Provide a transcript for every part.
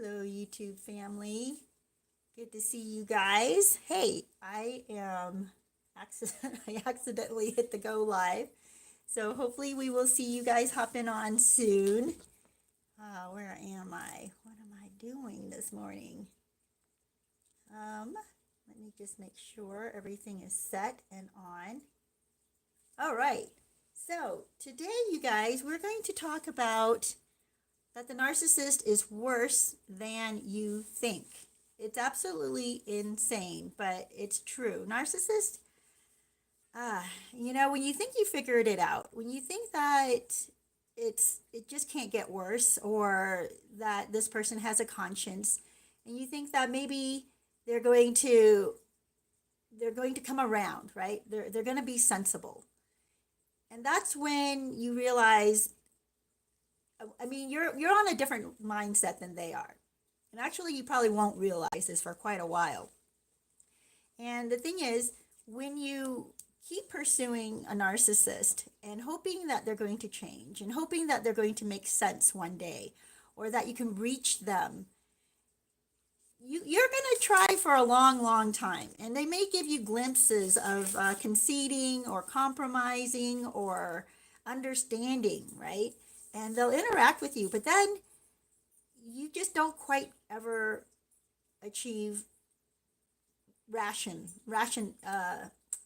Hello, YouTube family. Good to see you guys. Hey, I accidentally hit the go live. So hopefully we will see you guys hopping on soon. Where am I? What am I doing this morning? Let me just make sure everything is set and on. All right. So today, you guys, we're going to talk about that the narcissist is worse than you think. It's absolutely insane, but it's true. Narcissist, when you think you figured it out, when you think that it just can't get worse, or that this person has a conscience, and you think that maybe they're going to they're going to come around, right? They're going to be sensible. And that's when you realize, I mean, you're on a different mindset than they are. And actually, you probably won't realize this for quite a while. And the thing is, when you keep pursuing a narcissist and hoping that they're going to change and hoping that they're going to make sense one day, or that you can reach them, you're going to try for a long, long time. And they may give you glimpses of conceding or compromising or understanding, right? And they'll interact with you, but then you just don't quite ever achieve ration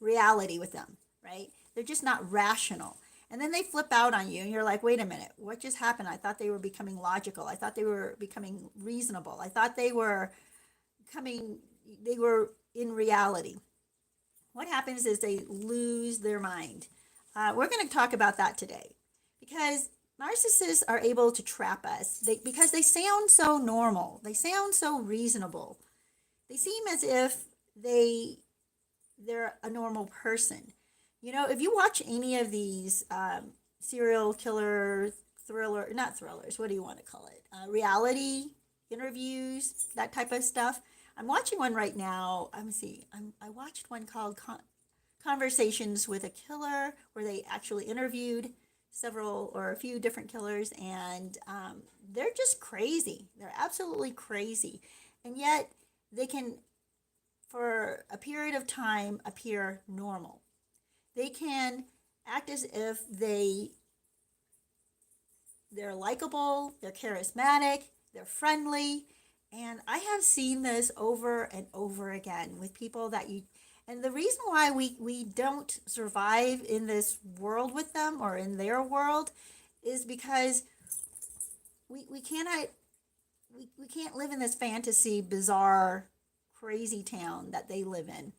reality with them, right? They're just not rational. And then they flip out on you and you're like, wait a minute, what just happened? I thought they were becoming logical. I thought they were becoming reasonable. I thought they were in reality. What happens is they lose their mind. We're going to talk about that today, because narcissists are able to trap us because they sound so normal. They sound so reasonable. They seem as if they're a normal person. If you watch any of these serial killer not thrillers, what do you want to call it? Reality interviews, that type of stuff. I'm watching one right now. I watched one called Conversations with a Killer, where they actually interviewed several or a few different killers, and they're just crazy. They're absolutely crazy. And yet they can, for a period of time, appear normal. They can act as if they're likable, they're charismatic, they're friendly. And I have seen this over and over again with people and the reason why we don't survive in this world with them, or in their world, is because we cannot, we can't live in this fantasy, bizarre, crazy town that they live in,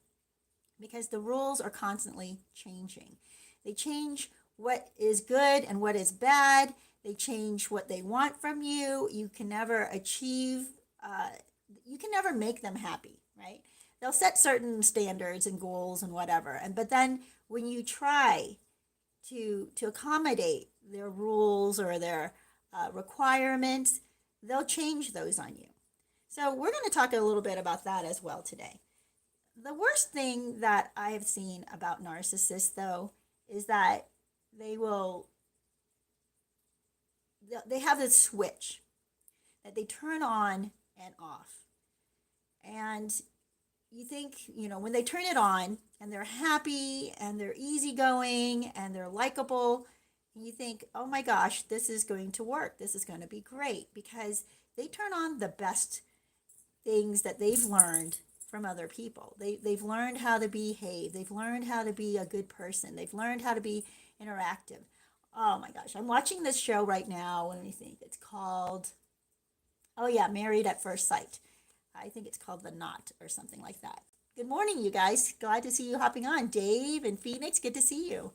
because the rules are constantly changing. They change what is good and what is bad. They change what they want from you. You can never achieve, you can never make them happy, right? They'll set certain standards and goals and whatever. But then when you try to accommodate their rules or their requirements, they'll change those on you. So we're going to talk a little bit about that as well today. The worst thing that I have seen about narcissists, though, is that they have this switch that they turn on and off. And you think, when they turn it on and they're happy and they're easygoing and they're likable, you think, oh my gosh, this is going to work. This is going to be great, because they turn on the best things that they've learned from other people. They've learned how to behave. They've learned how to be a good person. They've learned how to be interactive. Oh my gosh, I'm watching this show right now. Let me think. It's called, oh yeah, Married at First Sight. I think it's called The Knot or something like that. Good morning, you guys. Glad to see you hopping on. Dave and Phoenix, good to see you.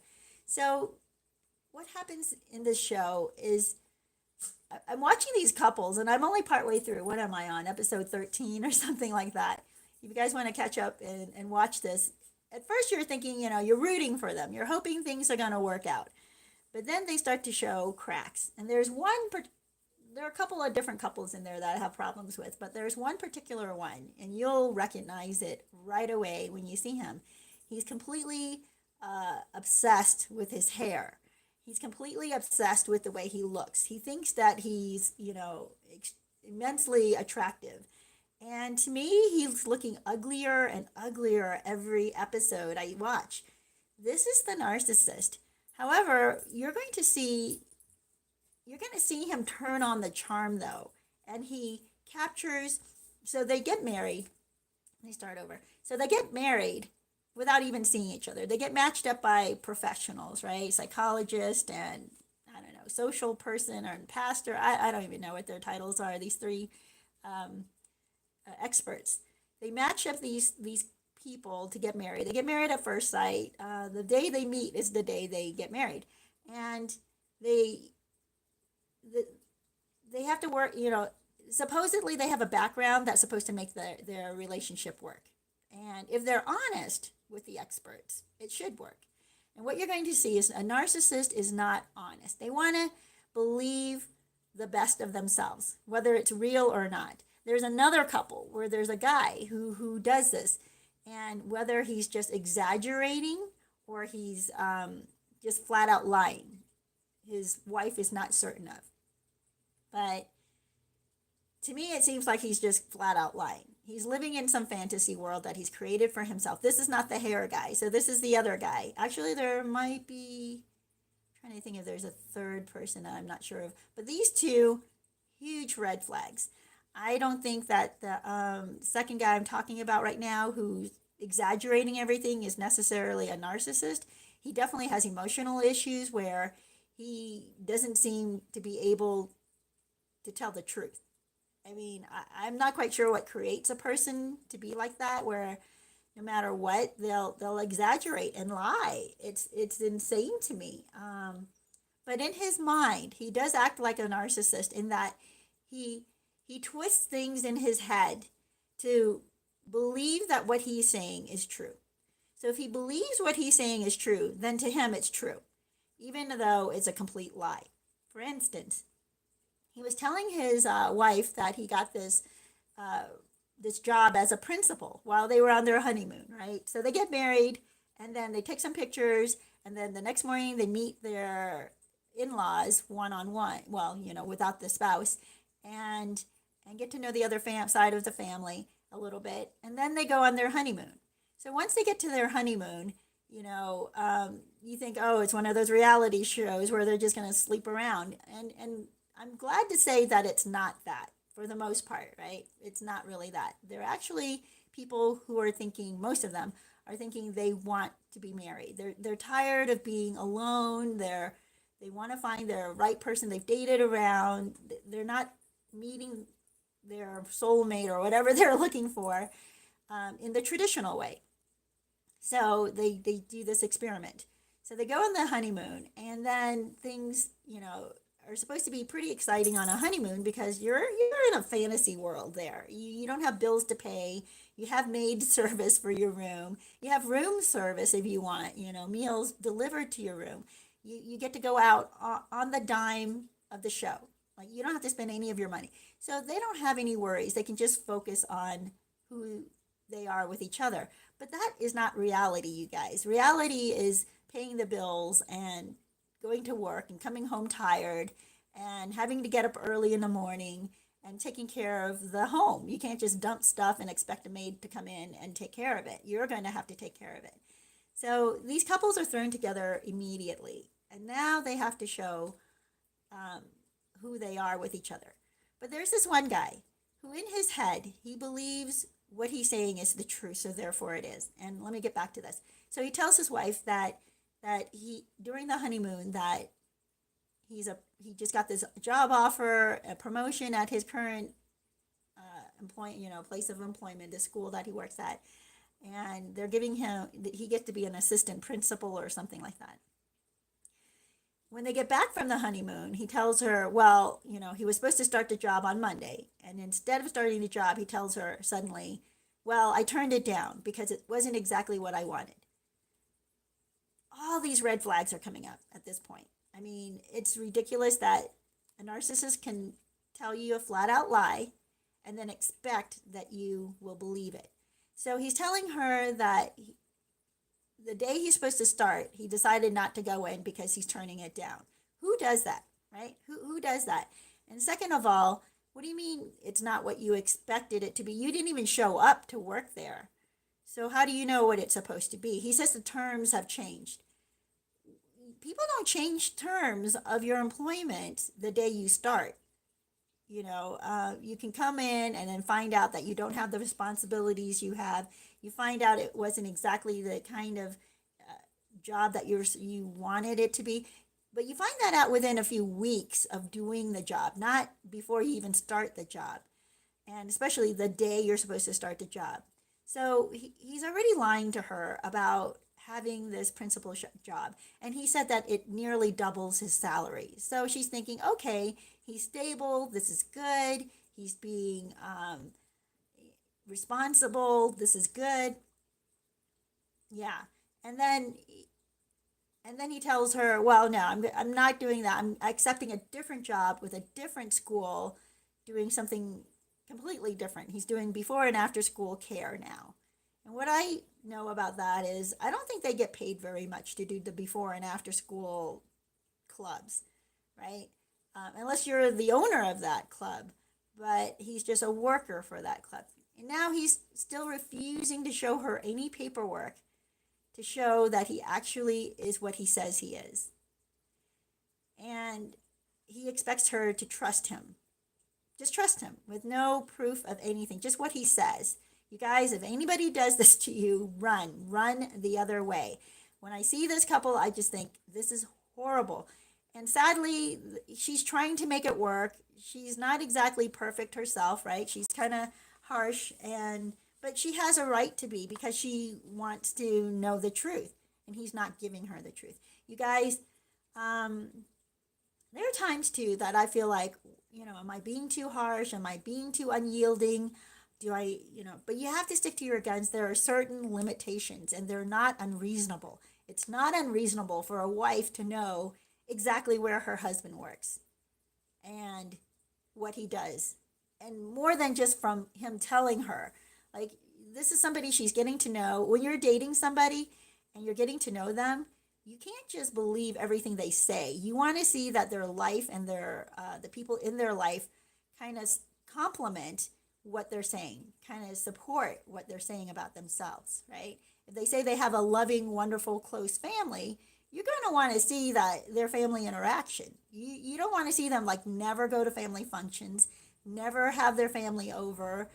So what happens in this show is, I'm watching these couples, and I'm only partway through. What am I on? Episode 13 or something like that. If you guys want to catch up and watch this, at first you're thinking, you're rooting for them. You're hoping things are going to work out. But then they start to show cracks. And there are a couple of different couples in there that I have problems with, but there's one particular one, and you'll recognize it right away when you see him. He's completely obsessed with his hair. He's completely obsessed with the way he looks. He thinks that he's, immensely attractive. And to me, he's looking uglier and uglier every episode I watch. This is the narcissist. However, you're going to see him turn on the charm though. And he captures, so they get married. Let me start over. So they get married without even seeing each other. They get matched up by professionals, right? Psychologist and I don't know, social person or pastor. I don't even know what their titles are. These three um, experts. They match up these people to get married. They get married at first sight. The day they meet is the day they get married, and they the, they have to work. Supposedly they have a background that's supposed to make their relationship work, and if they're honest with the experts, it should work. And what you're going to see is a narcissist is not honest. They want to believe the best of themselves, whether it's real or not. There's another couple where there's a guy who does this, and whether he's just exaggerating or he's just flat out lying, his wife is not certain of. But to me, it seems like he's just flat out lying. He's living in some fantasy world that he's created for himself. This is not the hair guy, so this is the other guy. Actually, there might be, I'm trying to think if there's a third person that I'm not sure of. But these two, huge red flags. I don't think that the second guy I'm talking about right now, who's exaggerating everything, is necessarily a narcissist. He definitely has emotional issues where he doesn't seem to be able to tell the truth. I mean, I'm not quite sure what creates a person to be like that, where no matter what, they'll exaggerate and lie. It's insane to me. But in his mind, he does act like a narcissist in that he twists things in his head to believe that what he's saying is true. So if he believes what he's saying is true, then to him it's true, even though it's a complete lie. For instance, he was telling his wife that he got this job as a principal while they were on their honeymoon, right? So they get married, and then they take some pictures, and then the next morning they meet their in-laws one-on-one, well, without the spouse, and get to know the other side of the family a little bit, and then they go on their honeymoon. So once they get to their honeymoon, you think, oh, it's one of those reality shows where they're just going to sleep around, and I'm glad to say that it's not that for the most part, right? It's not really that. They're actually people who are thinking, most of them are thinking they want to be married. They're tired of being alone. They want to find their right person. They've dated around. They're not meeting their soulmate or whatever they're looking for in the traditional way. So they do this experiment. So they go on the honeymoon, and then things, are supposed to be pretty exciting on a honeymoon because you're in a fantasy world there. You don't have bills to pay. You have maid service for your room. You have room service if you want, meals delivered to your room. You get to go out on the dime of the show. Like, you don't have to spend any of your money. So they don't have any worries. They can just focus on who they are with each other. But that is not reality, you guys. Reality is paying the bills and going to work and coming home tired and having to get up early in the morning and taking care of the home. You can't just dump stuff and expect a maid to come in and take care of it. You're going to have to take care of it. So these couples are thrown together immediately, and now they have to show who they are with each other. But there's this one guy who in his head, he believes what he's saying is the truth, so therefore it is. And let me get back to this. So he tells his wife that he, during the honeymoon, that he just got this job offer, a promotion at his current place of employment, the school that he works at, and they're giving him, he gets to be an assistant principal or something like that. When they get back from the honeymoon, he tells her, well, he was supposed to start the job on Monday, and instead of starting the job, he tells her suddenly, well, I turned it down because it wasn't exactly what I wanted. All these red flags are coming up at this point. I mean, it's ridiculous that a narcissist can tell you a flat out lie and then expect that you will believe it. So he's telling her that the day he's supposed to start, he decided not to go in because he's turning it down. Who does that, right? Who does that? And second of all, What do you mean it's not what you expected it to be? You didn't even show up to work there. So how do you know what it's supposed to be? He says the terms have changed. People don't change terms of your employment the day you start. You can come in and then find out that you don't have the responsibilities you have. You find out it wasn't exactly the kind of job that you wanted it to be. But you find that out within a few weeks of doing the job, not before you even start the job. And especially the day you're supposed to start the job. So he's already lying to her about having this principal job. And he said that it nearly doubles his salary. So she's thinking, okay, he's stable. This is good. He's being responsible. This is good. Yeah. And then he tells her, well, no, I'm not doing that. I'm accepting a different job with a different school, doing something completely different. He's doing before and after school care now. And what I know about that is I don't think they get paid very much to do the before and after school clubs, right? Unless you're the owner of that club. But he's just a worker for that club. And now he's still refusing to show her any paperwork to show that he actually is what he says he is. And he expects her to trust him. Just trust him with no proof of anything, just what he says. You guys, if anybody does this to you, run the other way. When I see this couple, I just think this is horrible. And sadly, she's trying to make it work. She's not exactly perfect herself, right? She's kind of harsh, but she has a right to be because she wants to know the truth, and he's not giving her the truth. You guys, there are times too that I feel like, am I being too harsh? Am I being too unyielding? But you have to stick to your guns. There are certain limitations, and they're not unreasonable. It's not unreasonable for a wife to know exactly where her husband works and what he does. And more than just from him telling her, like, this is somebody she's getting to know. When you're dating somebody and you're getting to know them, you can't just believe everything they say. You want to see that their life and the people in their life kind of complement what they're saying, kind of support what they're saying about themselves, right? If they say they have a loving, wonderful, close family, you're going to want to see that their family interaction. You don't want to see them like never go to family functions, never have their family over,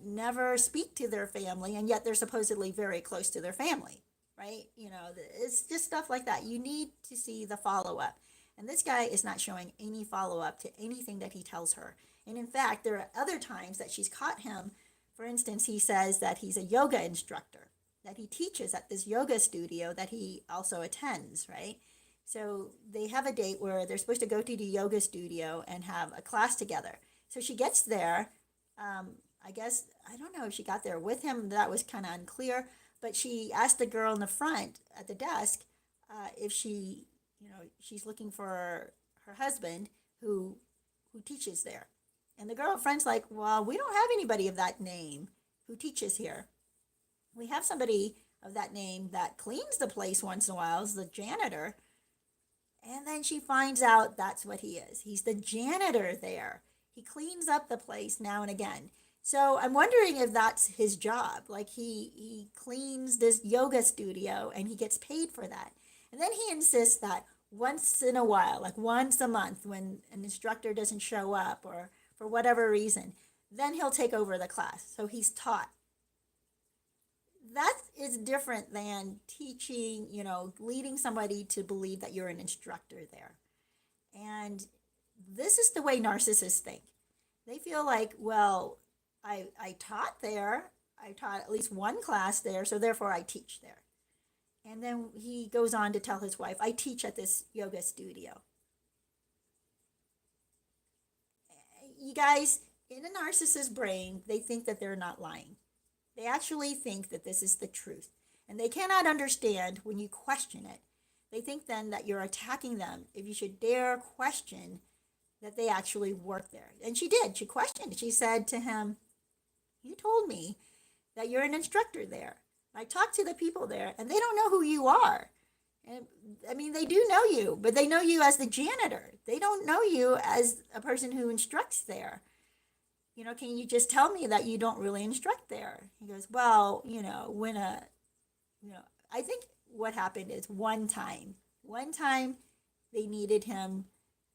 never speak to their family, and yet they're supposedly very close to their family, right? It's just stuff like that. You need to see the follow-up. And this guy is not showing any follow-up to anything that he tells her. And in fact, there are other times that she's caught him. For instance, he says that he's a yoga instructor, that he teaches at this yoga studio that he also attends, right? So they have a date where they're supposed to go to the yoga studio and have a class together. So she gets there. I guess, I don't know if she got there with him. That was kind of unclear. But she asked the girl in the front at the desk if she's looking for her husband who teaches there. And the girl at front's like, well, we don't have anybody of that name who teaches here. We have somebody of that name that cleans the place once in a while, is the janitor. And then she finds out that's what he is. He's the janitor there. He cleans up the place now and again. So I'm wondering if that's his job. Like he cleans this yoga studio and he gets paid for that. And then he insists that once in a while, like once a month, when an instructor doesn't show up or for whatever reason, then he'll take over the class. So he's taught. That is different than teaching, leading somebody to believe that you're an instructor there. And this is the way narcissists think. They feel like, well, I taught there. I taught at least one class there, so therefore I teach there. And then he goes on to tell his wife, I teach at this yoga studio. You guys, in a narcissist brain, they think that they're not lying. They actually think that this is the truth. And they cannot understand when you question it. They think then that you're attacking them if you should dare question that they actually work there. And she did. She questioned. She said to him, you told me that you're an instructor there. I talked to the people there, and they don't know who you are. And, I mean, they do know you, but they know you as the janitor. They don't know you as a person who instructs there. can you just tell me that you don't really instruct there? He goes, well, when I think what happened is one time they needed him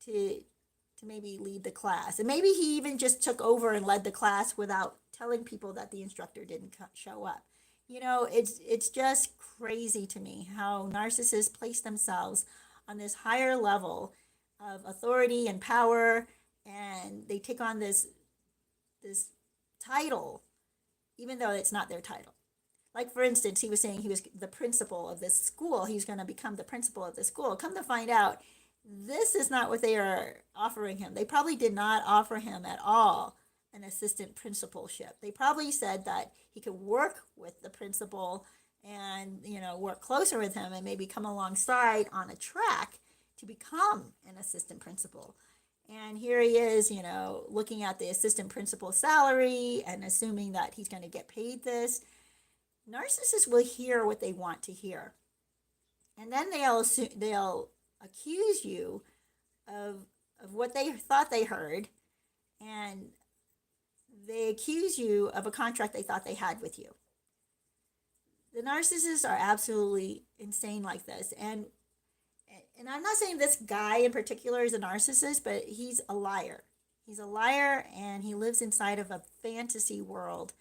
to maybe lead the class, and maybe he even just took over and led the class without telling people that the instructor didn't show up. It's just crazy to me how narcissists place themselves on this higher level of authority and power, and they take on this title even though it's not their title. Like, for instance, he was saying he was the principal of this school. He's going to become the principal of the school. Come to find out, this is not what they are offering him. They probably did not offer him at all an assistant principalship. They probably said that he could work with the principal and, work closer with him and maybe come alongside on a track to become an assistant principal. And here he is, looking at the assistant principal's salary and assuming that he's going to get paid this. Narcissists will hear what they want to hear. And then they'll accuse you of what they thought they heard, and they accuse you of a contract they thought they had with you. The narcissists are absolutely insane like this. And I'm not saying this guy in particular is a narcissist, but he's a liar. He's a liar, and he lives inside of a fantasy world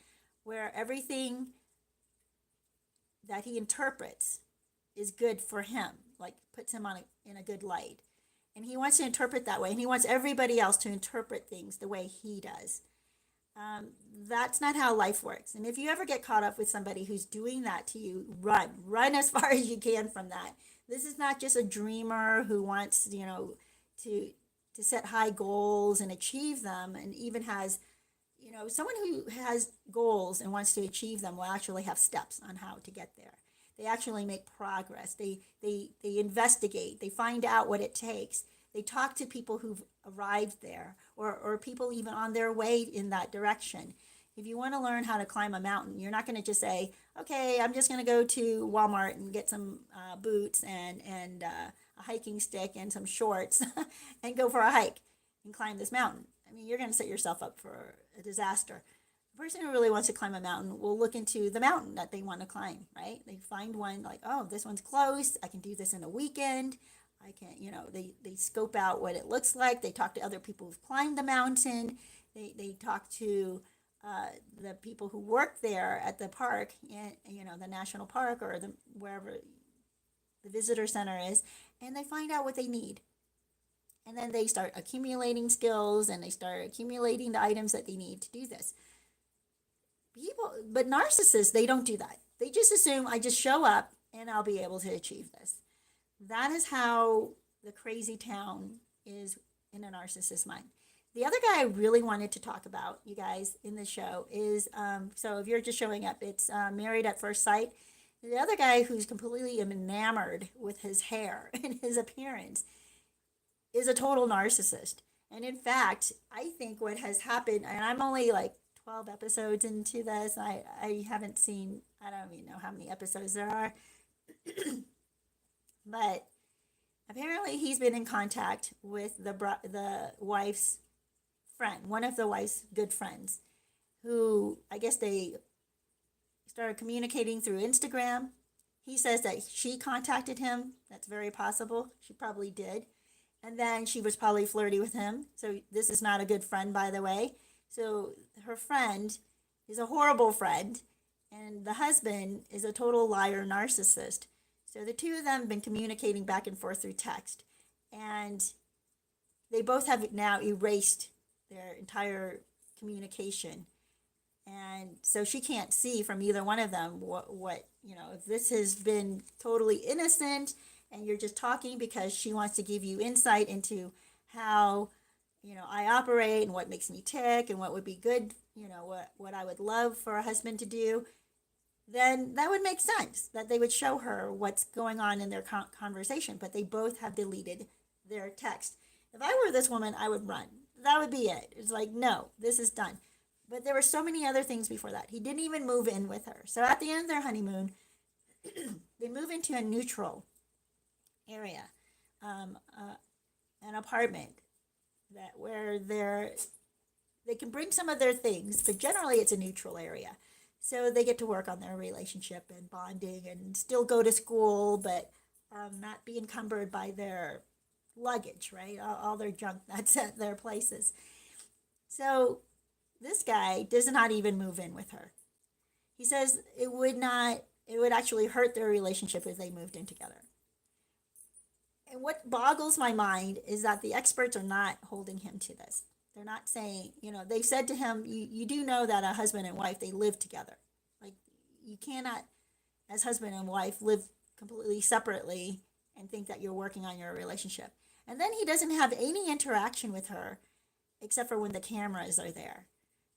where everything that he interprets is good for him, like puts him in a good light. And he wants to interpret that way, and he wants everybody else to interpret things the way he does. That's not how life works. And if you ever get caught up with somebody who's doing that to you, run as far as you can from that. This is not just a dreamer who wants, to set high goals and achieve them, and even has, someone who has goals and wants to achieve them will actually have steps on how to get there. They actually make progress. They investigate. They find out what it takes. They talk to people who've arrived there, or people even on their way in that direction. If you want to learn how to climb a mountain, you're not going to just say, okay, I'm just going to go to Walmart and get some boots and a hiking stick and some shorts and go for a hike and climb this mountain. I mean, you're going to set yourself up for a disaster. The person who really wants to climb a mountain will look into the mountain that they want to climb, right? They find one like, oh, this one's close. I can do this in a weekend. I can, they scope out what it looks like. They talk to other people who've climbed the mountain. They talk to the people who work there at the park, the national park, or wherever the visitor center is, and they find out what they need. And then they start accumulating skills, and they start accumulating the items that they need to do this. But narcissists, they don't do that. They just assume I just show up and I'll be able to achieve this. That is how the Crazytown is in a narcissist's mind. The other guy I really wanted to talk about, you guys, in the show is, so if you're just showing up, it's Married at First Sight. The other guy who's completely enamored with his hair and his appearance is a total narcissist. And in fact, I think what has happened, and I'm only like 12 episodes into this, I haven't seen, I don't even know how many episodes there are, but apparently he's been in contact with the wife's friend, one of the wife's good friends, who I guess they started communicating through Instagram. He says that she contacted him. That's very possible. She probably did. And then she was probably flirty with him. So this is not a good friend, by the way. So her friend is a horrible friend, and the husband is a total liar narcissist. So the two of them have been communicating back and forth through text, and they both have now erased their entire communication. And so she can't see from either one of them what if this has been totally innocent and you're just talking because she wants to give you insight into how, I operate and what makes me tick and what would be good, what I would love for a husband to do, then that would make sense that they would show her what's going on in their conversation. But they both have deleted their text. If I were this woman, I would run. That would be it. It's like, no, this is done. But there were so many other things before that. He didn't even move in with her. So at the end of their honeymoon, they move into a neutral area, an apartment where they're they can bring some of their things, but generally it's a neutral area. So they get to work on their relationship and bonding and still go to school, but not be encumbered by their luggage, right? All their junk that's at their places. So this guy does not even move in with her. He says it would actually hurt their relationship if they moved in together. And what boggles my mind is that the experts are not holding him to this. They're not saying, they said to him, you do know that a husband and wife, they live together. Like, you cannot, as husband and wife, live completely separately and think that you're working on your relationship. And then he doesn't have any interaction with her except for when the cameras are there.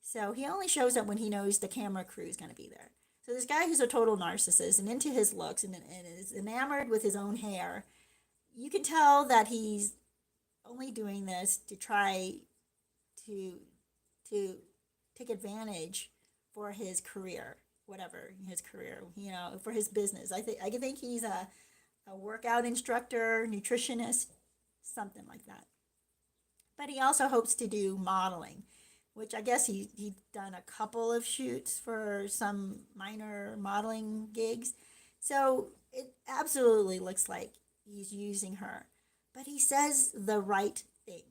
So he only shows up when he knows the camera crew is going to be there. So this guy who's a total narcissist and into his looks and is enamored with his own hair, you can tell that he's only doing this to try to take advantage for his career, whatever his career, for his business. I think he's a workout instructor, nutritionist, something like that. But he also hopes to do modeling, which I guess he's done a couple of shoots for some minor modeling gigs. So it absolutely looks like he's using her. But he says the right things.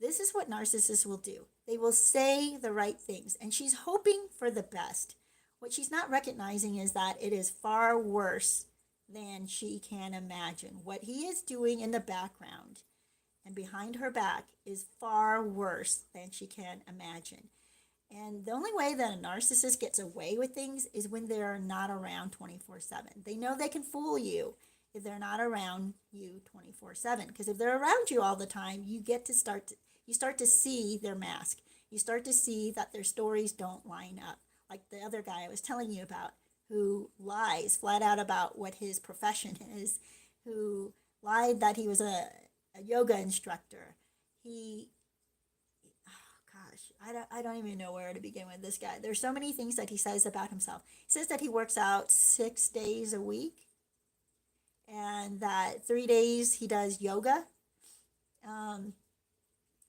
This is what narcissists will do. They will say the right things, and she's hoping for the best. What she's not recognizing is that it is far worse than she can imagine. What he is doing in the background and behind her back is far worse than she can imagine. And the only way that a narcissist gets away with things is when they're not around 24/7. They know they can fool you if they're not around you 24/7. Because if they're around you all the time, you start to see their mask. You start to see that their stories don't line up. Like the other guy I was telling you about, who lies flat out about what his profession is, who lied that he was a yoga instructor. I don't even know where to begin with this guy. There's so many things that he says about himself. He says that he works out 6 days a week and that 3 days he does yoga. And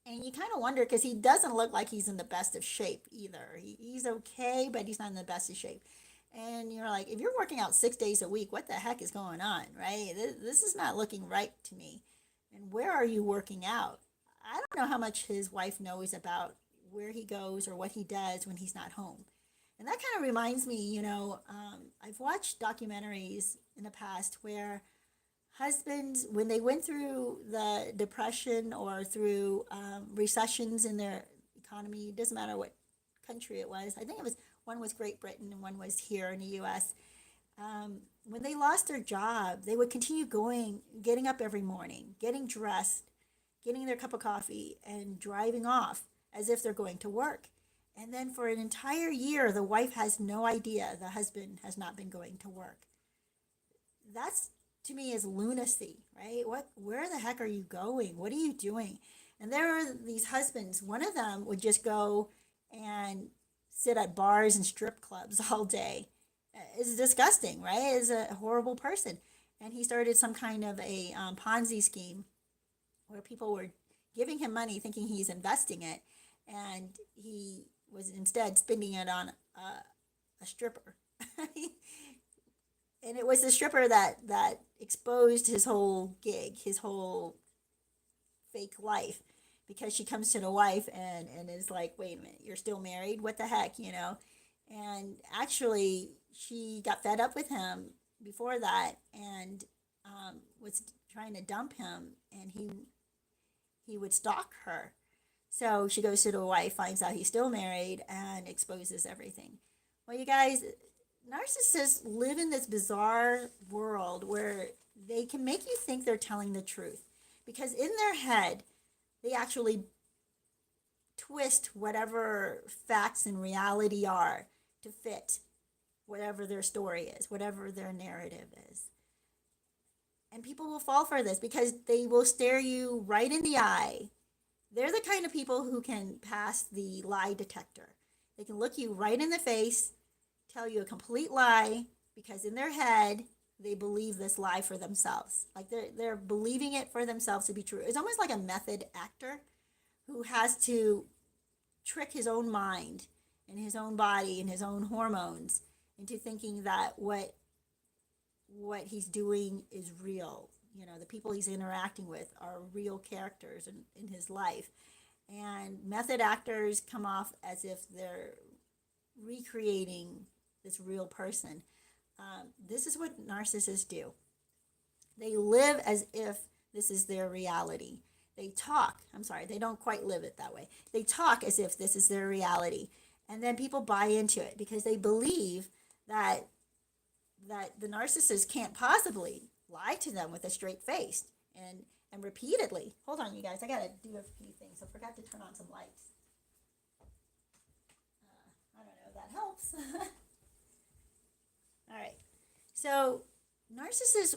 you kind of wonder because he doesn't look like he's in the best of shape either. He's okay, but he's not in the best of shape. And you're like, if you're working out 6 days a week, what the heck is going on, right? This is not looking right to me. And where are you working out? I don't know how much his wife knows about where he goes or what he does when he's not home. And that kind of reminds me, I've watched documentaries in the past where husbands, when they went through the depression or through recessions in their economy, it doesn't matter what country it was. I think one was Great Britain and one was here in the U.S. When they lost their job, they would continue getting up every morning, getting dressed, getting their cup of coffee, and driving off as if they're going to work. And then for an entire year, the wife has no idea the husband has not been going to work. That's, to me, is lunacy, right? Where the heck are you going? What are you doing? And there are these husbands. One of them would just go and sit at bars and strip clubs all day. It's disgusting, right? It's a horrible person. And he started some kind of a Ponzi scheme where people were giving him money thinking he's investing it. And he was instead spending it on a stripper. And it was the stripper that exposed his whole gig, his whole fake life, because she comes to the wife and is like, wait a minute, you're still married? What the heck, And actually, she got fed up with him before that and was trying to dump him, and he would stalk her. So she goes to the wife, finds out he's still married, and exposes everything. Well, you guys, narcissists live in this bizarre world where they can make you think they're telling the truth, because in their head, they actually twist whatever facts and reality are to fit whatever their story is, whatever their narrative is. And people will fall for this because they will stare you right in the eye. They're the kind of people who can pass the lie detector. They can look you right in the face, tell you a complete lie, because in their head, they believe this lie for themselves. Like they're believing it for themselves to be true. It's almost like a method actor who has to trick his own mind and his own body and his own hormones into thinking that what he's doing is real. You know, the people he's interacting with are real characters in his life. And method actors come off as if they're recreating this real person. This is what narcissists do. They live as if this is their reality. They talk, they don't quite live it that way. They talk as if this is their reality. And then people buy into it because they believe that the narcissist can't possibly lie to them with a straight face and repeatedly. Hold on, you guys, I gotta do a few things. I forgot to turn on some lights. I don't know if that helps. All right, so narcissists,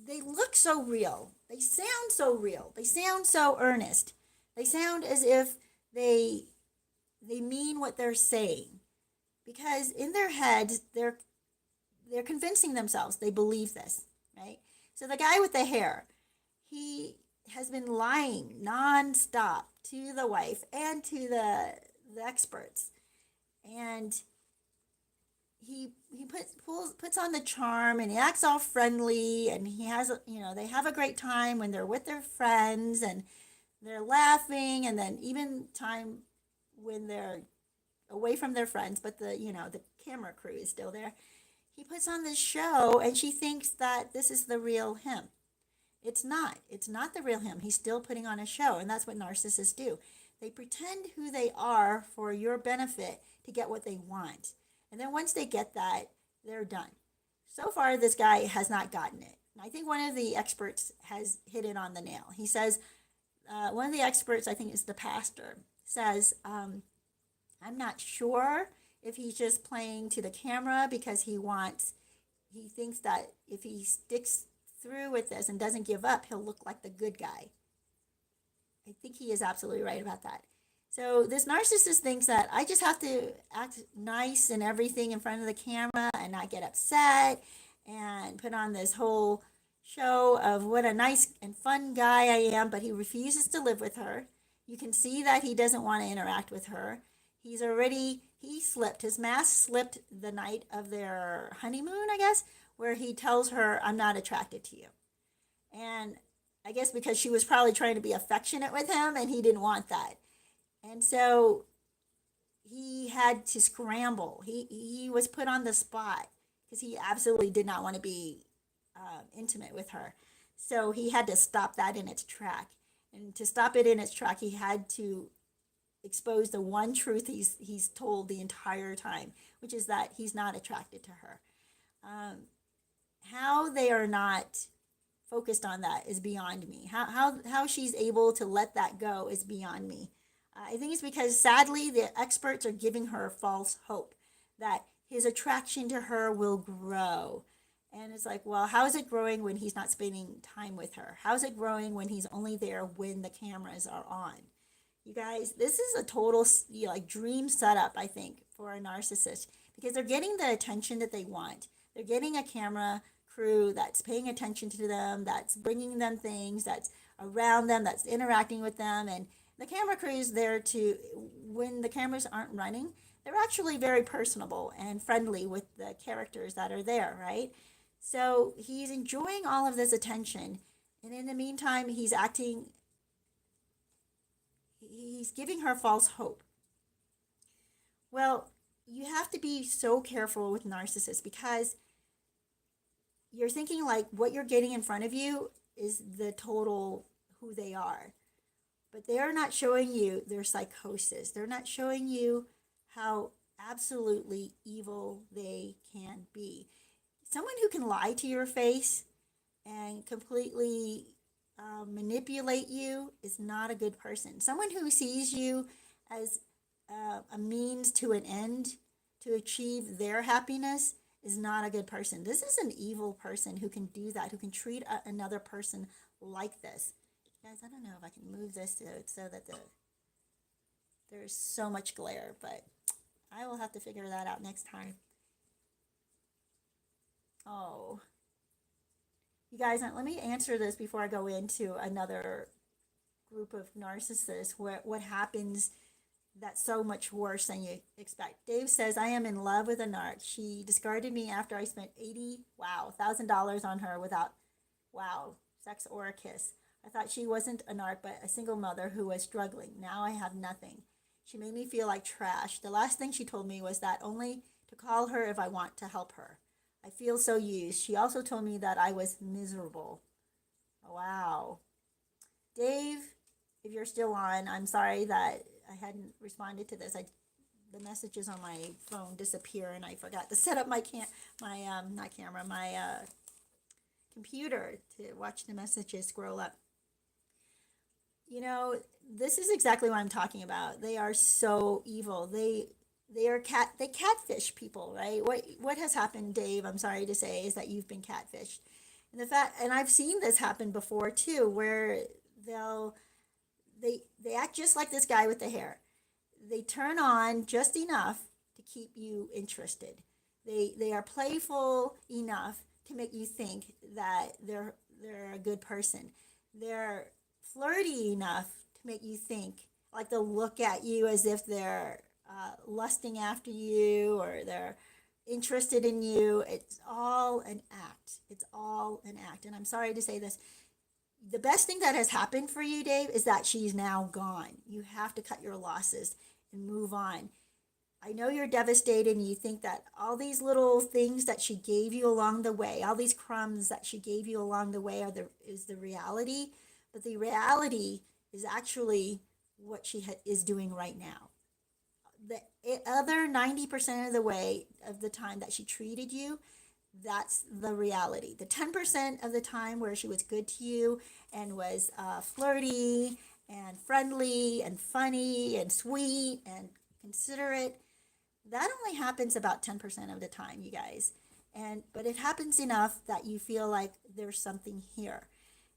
they look so real. They sound so real. They sound so earnest. They sound as if they mean what they're saying, because in their heads they're convincing themselves they believe this, right? So the guy with the hair, he has been lying nonstop to the wife and to the experts, and he puts on the charm, and he acts all friendly, and he has, they have a great time when they're with their friends and they're laughing, and then even time when they're away from their friends, but the camera crew is still there. He puts on this show, and she thinks that this is the real him. It's not. It's not the real him. He's still putting on a show, and that's what narcissists do. They pretend who they are for your benefit to get what they want. And then once they get that, they're done. So far, this guy has not gotten it. And I think one of the experts has hit it on the nail. He says, one of the experts, I think is the pastor, says, I'm not sure if he's just playing to the camera because he thinks that if he sticks through with this and doesn't give up, he'll look like the good guy. I think he is absolutely right about that. So this narcissist thinks that I just have to act nice and everything in front of the camera and not get upset and put on this whole show of what a nice and fun guy I am, but he refuses to live with her. You can see that he doesn't want to interact with her. He slipped, his mask slipped the night of their honeymoon, I guess, where he tells her, I'm not attracted to you. And I guess because she was probably trying to be affectionate with him and he didn't want that. And so he had to scramble. He was put on the spot because he absolutely did not want to be intimate with her. So he had to stop that in its track. And to stop it in its track, he had to expose the one truth he's told the entire time, which is that he's not attracted to her. How they are not focused on that is beyond me. How she's able to let that go is beyond me. I think it's because, sadly, the experts are giving her false hope that his attraction to her will grow. And it's like, well, how is it growing when he's not spending time with her? How is it growing when he's only there when the cameras are on? You guys, this is a total dream setup, I think, for a narcissist, because they're getting the attention that they want. They're getting a camera crew that's paying attention to them, that's bringing them things, that's around them, that's interacting with them. And the camera crew is there when the cameras aren't running, they're actually very personable and friendly with the characters that are there, right? So he's enjoying all of this attention. And in the meantime, he's giving her false hope. Well, you have to be so careful with narcissists because you're thinking like what you're getting in front of you is the total who they are. But they are not showing you their psychosis. They're not showing you how absolutely evil they can be. Someone who can lie to your face and completely manipulate you is not a good person. Someone who sees you as a means to an end to achieve their happiness is not a good person. This is an evil person who can do that, who can treat another person like this. Guys, I don't know if I can move this so that there's so much glare, but I will have to figure that out next time. Oh. You guys, let me answer this before I go into another group of narcissists, what happens that's so much worse than you expect. Dave says, I am in love with a narc. She discarded me after I spent $1,000 on her without, sex or a kiss. I thought she wasn't a narc, but a single mother who was struggling. Now I have nothing. She made me feel like trash. The last thing she told me was that only to call her if I want to help her. I feel so used. She also told me that I was miserable. Wow. Dave, if you're still on, I'm sorry that I hadn't responded to this. The messages on my phone disappear, and I forgot to set up my computer to watch the messages scroll up. You know, this is exactly what I'm talking about. They are so evil. They catfish people, right? What has happened, Dave, I'm sorry to say, is that you've been catfished. And I've seen this happen before too, where they act just like this guy with the hair. They turn on just enough to keep you interested. They are playful enough to make you think that they're a good person. They're flirty enough to make you think, like they'll look at you as if they're lusting after you, or they're interested in you. It's all an act. It's all an act. And I'm sorry to say this. The best thing that has happened for you, Dave, is that she's now gone. You have to cut your losses and move on. I know you're devastated and you think that all these little things that she gave you along the way, all these crumbs that she gave you along the way is the reality. But the reality is actually what she is doing right now. The other 90% of the way of the time that she treated you, that's the reality. The 10% of the time where she was good to you and was flirty and friendly and funny and sweet and considerate, that only happens about 10% of the time, you guys. But it happens enough that you feel like there's something here.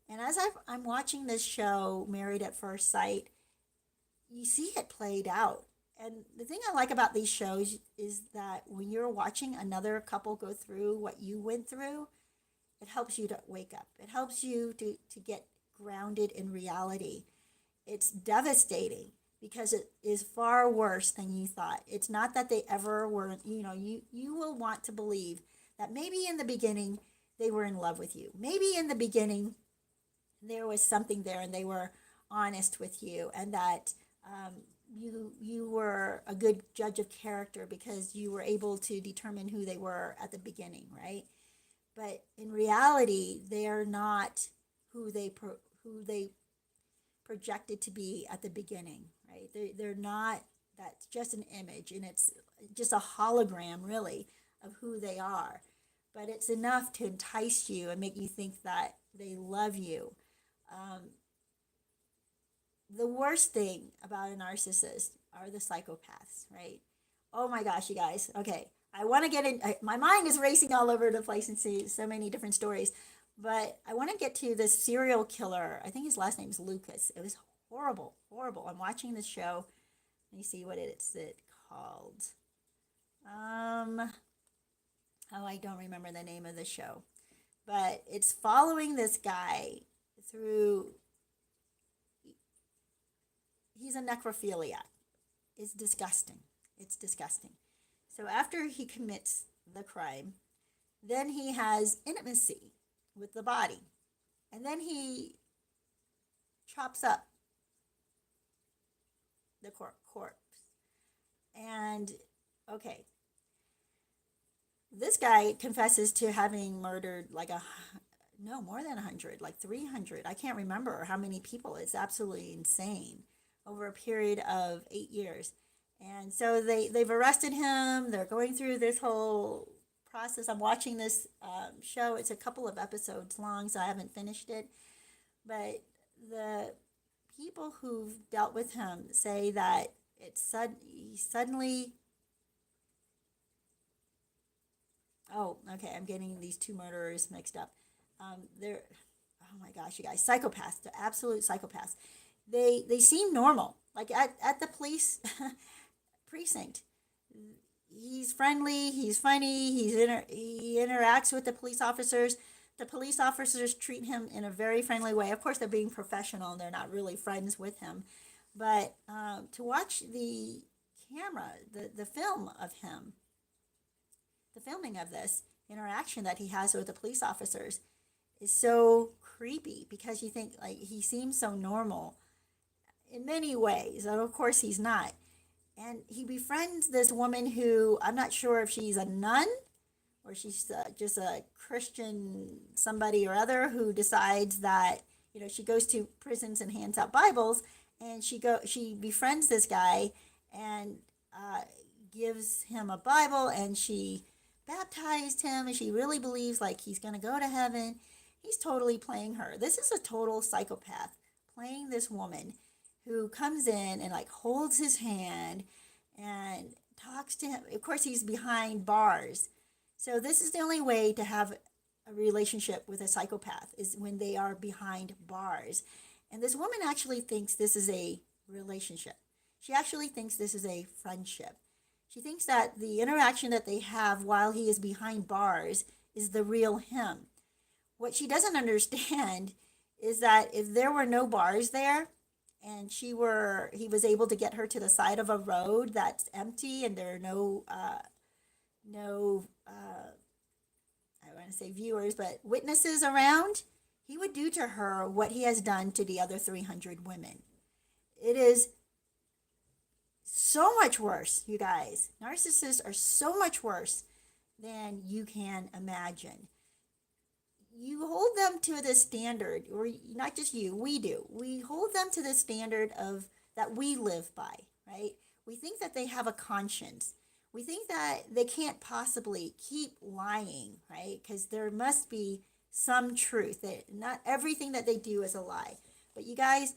And as I'm watching this show, Married at First Sight, you see it played out. And the thing I like about these shows is that when you're watching another couple go through what you went through, it helps you to wake up. It helps you to get grounded in reality. It's devastating because it is far worse than you thought. It's not that they ever were, you will want to believe that maybe in the beginning they were in love with you. Maybe in the beginning there was something there and they were honest with you, and that you were a good judge of character because you were able to determine who they were at the beginning, right? But in reality, they are not who they projected to be at the beginning, right? They're not. That's just an image, and it's just a hologram, really, of who they are. But it's enough to entice you and make you think that they love you. The worst thing about a narcissist are the psychopaths, right? Oh my gosh, you guys. Okay, I want to get in. My mind is racing all over the place and see so many different stories, but I want to get to this serial killer. I think his last name is Lucas. It was horrible, horrible. I'm watching this show. Let me see what it's called. I don't remember the name of the show, but it's following this guy through. He's a necrophiliac. It's disgusting. It's disgusting. So after he commits the crime, then he has intimacy with the body. And then he chops up the corpse. And, okay, this guy confesses to having murdered more than 100, like 300. I can't remember how many people. It's absolutely insane. Over a period of 8 years. And so they've arrested him. They're going through this whole process. I'm watching this show. It's a couple of episodes long, so I haven't finished it. But the people who've dealt with him say that he suddenly... Oh, okay, I'm getting these two murderers mixed up. They're, oh my gosh, you guys, psychopaths, the absolute psychopaths. They seem normal, like at the police precinct. He's friendly, he's funny, he interacts with the police officers. The police officers treat him in a very friendly way. Of course, they're being professional and they're not really friends with him. But to watch the camera, the film of him, the filming of this interaction that he has with the police officers is so creepy because you think like he seems so normal in many ways. And of course, he's not. And he befriends this woman who I'm not sure if she's a nun or she's just a Christian somebody or other who decides that she goes to prisons and hands out Bibles, and she befriends this guy and gives him a Bible, and she baptized him, and she really believes like he's gonna go to heaven. He's totally playing her. This is a total psychopath playing this woman who comes in and like holds his hand and talks to him. Of course, he's behind bars. So this is the only way to have a relationship with a psychopath is when they are behind bars. And this woman actually thinks this is a relationship. She actually thinks this is a friendship. She thinks that the interaction that they have while he is behind bars is the real him. What she doesn't understand is that if there were no bars there and he was able to get her to the side of a road that's empty and there are no I want to say viewers, but witnesses around, he would do to her what he has done to the other 300 women. It is so much worse, you guys. Narcissists are so much worse than you can imagine. You hold them to the standard, or not just you, we do. We hold them to the standard of that we live by, right? We think that they have a conscience. We think that they can't possibly keep lying, right? Because there must be some truth. That not everything that they do is a lie. But you guys,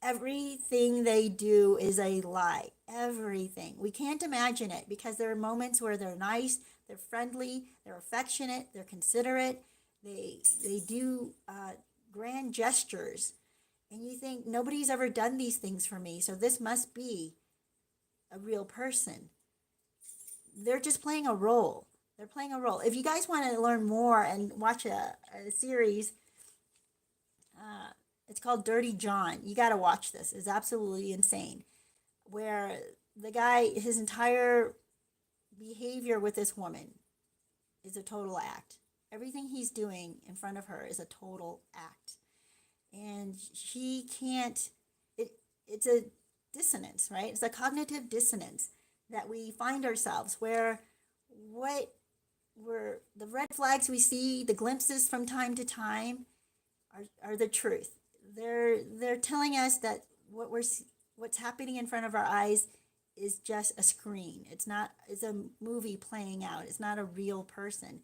everything they do is a lie. Everything. We can't imagine it because there are moments where they're nice, they're friendly, they're affectionate, they're considerate. They do grand gestures. And you think, nobody's ever done these things for me, so this must be a real person. They're just playing a role. They're playing a role. If you guys want to learn more and watch a series, it's called Dirty John. You got to watch this. It's absolutely insane. Where the guy, his entire behavior with this woman is a total act. Everything he's doing in front of her is a total act. And she can't, it's a dissonance, right? It's a cognitive dissonance that we find ourselves where the red flags we see, the glimpses from time to time are the truth. They're telling us that what's happening in front of our eyes is just a screen. It's a movie playing out. It's not a real person.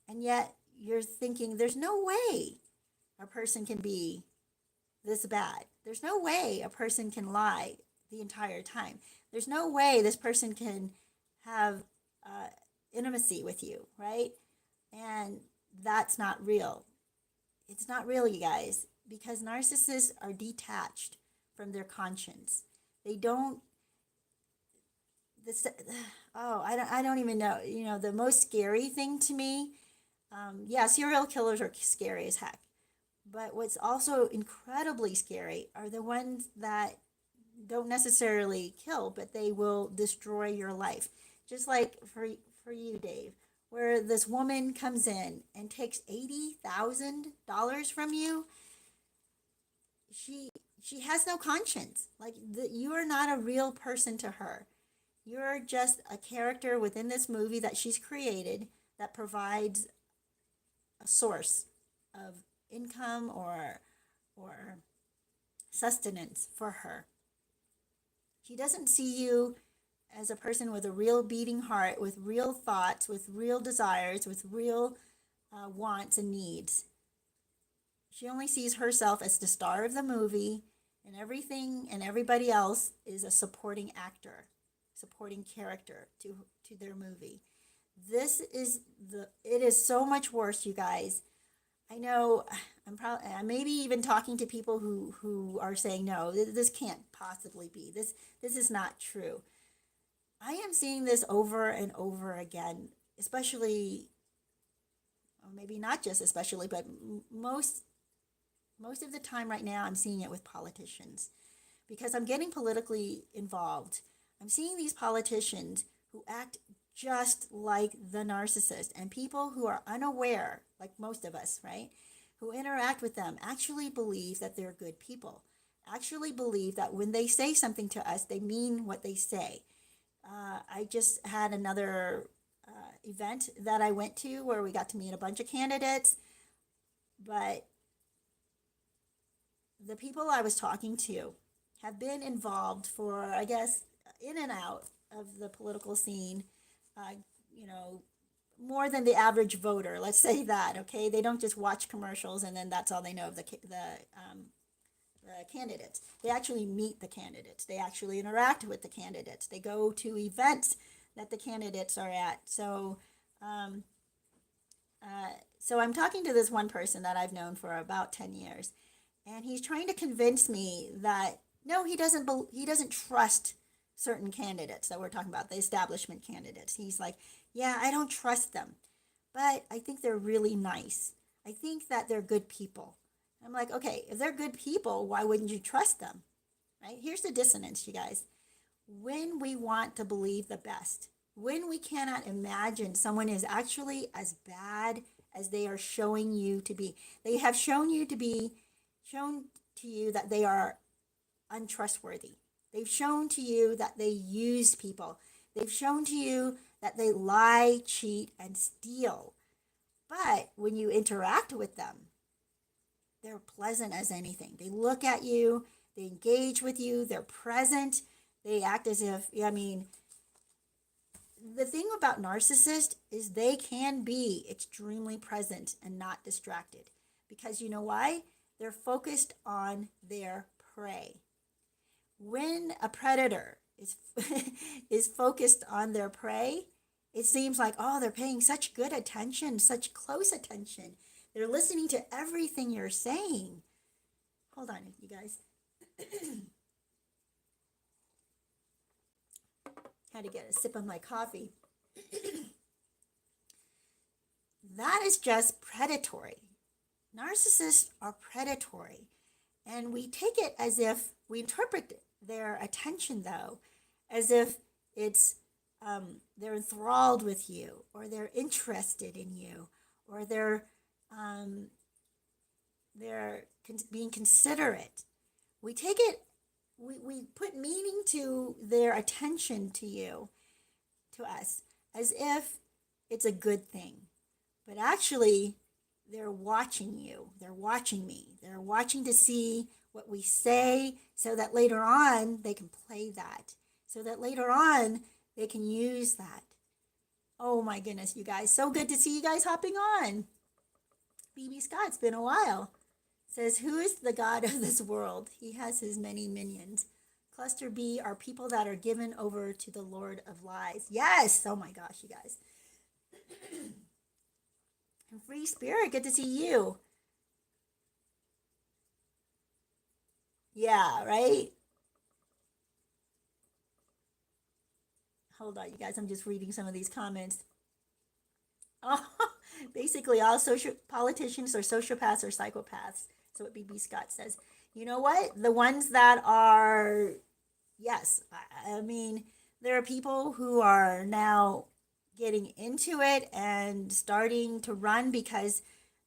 And yet you're thinking there's no way a person can be this bad. There's no way a person can lie the entire time. There's no way this person can have intimacy with you, right? And that's not real. It's not real, you guys, because narcissists are detached from their conscience. They don't. I don't even know. The most scary thing to me. Serial killers are scary as heck. But what's also incredibly scary are the ones that don't necessarily kill, but they will destroy your life. Just like for you, Dave, where this woman comes in and takes $80,000 from you. She has no conscience. Like you are not a real person to her. You're just a character within this movie that she's created that provides a source of income or sustenance for her. She doesn't see you as a person with a real beating heart, with real thoughts, with real desires, with real wants and needs. She only sees herself as the star of the movie, and everything and everybody else is a supporting actor, supporting character to their movie. It is so much worse, you guys. I know I'm maybe even talking to people who are saying, no, this can't possibly be. This is not true. I am seeing this over and over again, especially or maybe not just especially, but most of the time right now I'm seeing it with politicians because I'm getting politically involved. I'm seeing these politicians who act just like the narcissist, and people who are unaware, like most of us, right? Who interact with them actually believe that they're good people, actually believe that when they say something to us, they mean what they say. I just had another event that I went to where we got to meet a bunch of candidates, but the people I was talking to have been involved for, I guess, in and out of the political scene, uh, you know, more than the average voter. Let's say that, okay? They don't just watch commercials and then that's all they know of the candidates. They actually meet the candidates. They actually interact with the candidates. They go to events that the candidates are at. Um, so I'm talking to this one person that I've known for about 10 years, and he's trying to convince me that no, he doesn't trust certain candidates that we're talking about, the establishment candidates. He's like, yeah, I don't trust them, but I think they're really nice. I think that they're good people. I'm like, okay, if they're good people, why wouldn't you trust them? Right? Here's the dissonance, you guys. When we want to believe the best, when we cannot imagine someone is actually as bad as they are showing you to be, they have shown to you that they are untrustworthy. They've shown to you that they use people. They've shown to you that they lie, cheat, and steal. But when you interact with them, they're pleasant as anything. They look at you, they engage with you, they're present, they act as if, I mean, the thing about narcissists is they can be extremely present and not distracted. Because you know why? They're focused on their prey. When a predator is is focused on their prey, it seems like, oh, they're paying such good attention, such close attention. They're listening to everything you're saying. Hold on, you guys. Had to get a sip of my coffee. That is just predatory. Narcissists are predatory. And we take it as if, we interpret their attention, though, as if it's they're enthralled with you, or they're interested in you, or they're being considerate. We take it, we put meaning to their attention to you, to us, as if it's a good thing. But actually, they're watching you. They're watching me. They're watching to see what we say so that later on they can play that. So that later on they can use that. Oh my goodness, you guys. So good to see you guys hopping on. BB Scott's been a while. Says, who is the God of this world? He has his many minions. Cluster B are people that are given over to the Lord of Lies. Yes! Oh my gosh, you guys. And Free Spirit, good to see you. Yeah, right? Hold on, you guys. I'm just reading some of these comments. Oh, basically, all politicians are sociopaths or psychopaths. So what BB Scott says. You know what? The ones that are, yes, I mean, there are people who are now getting into it and starting to run because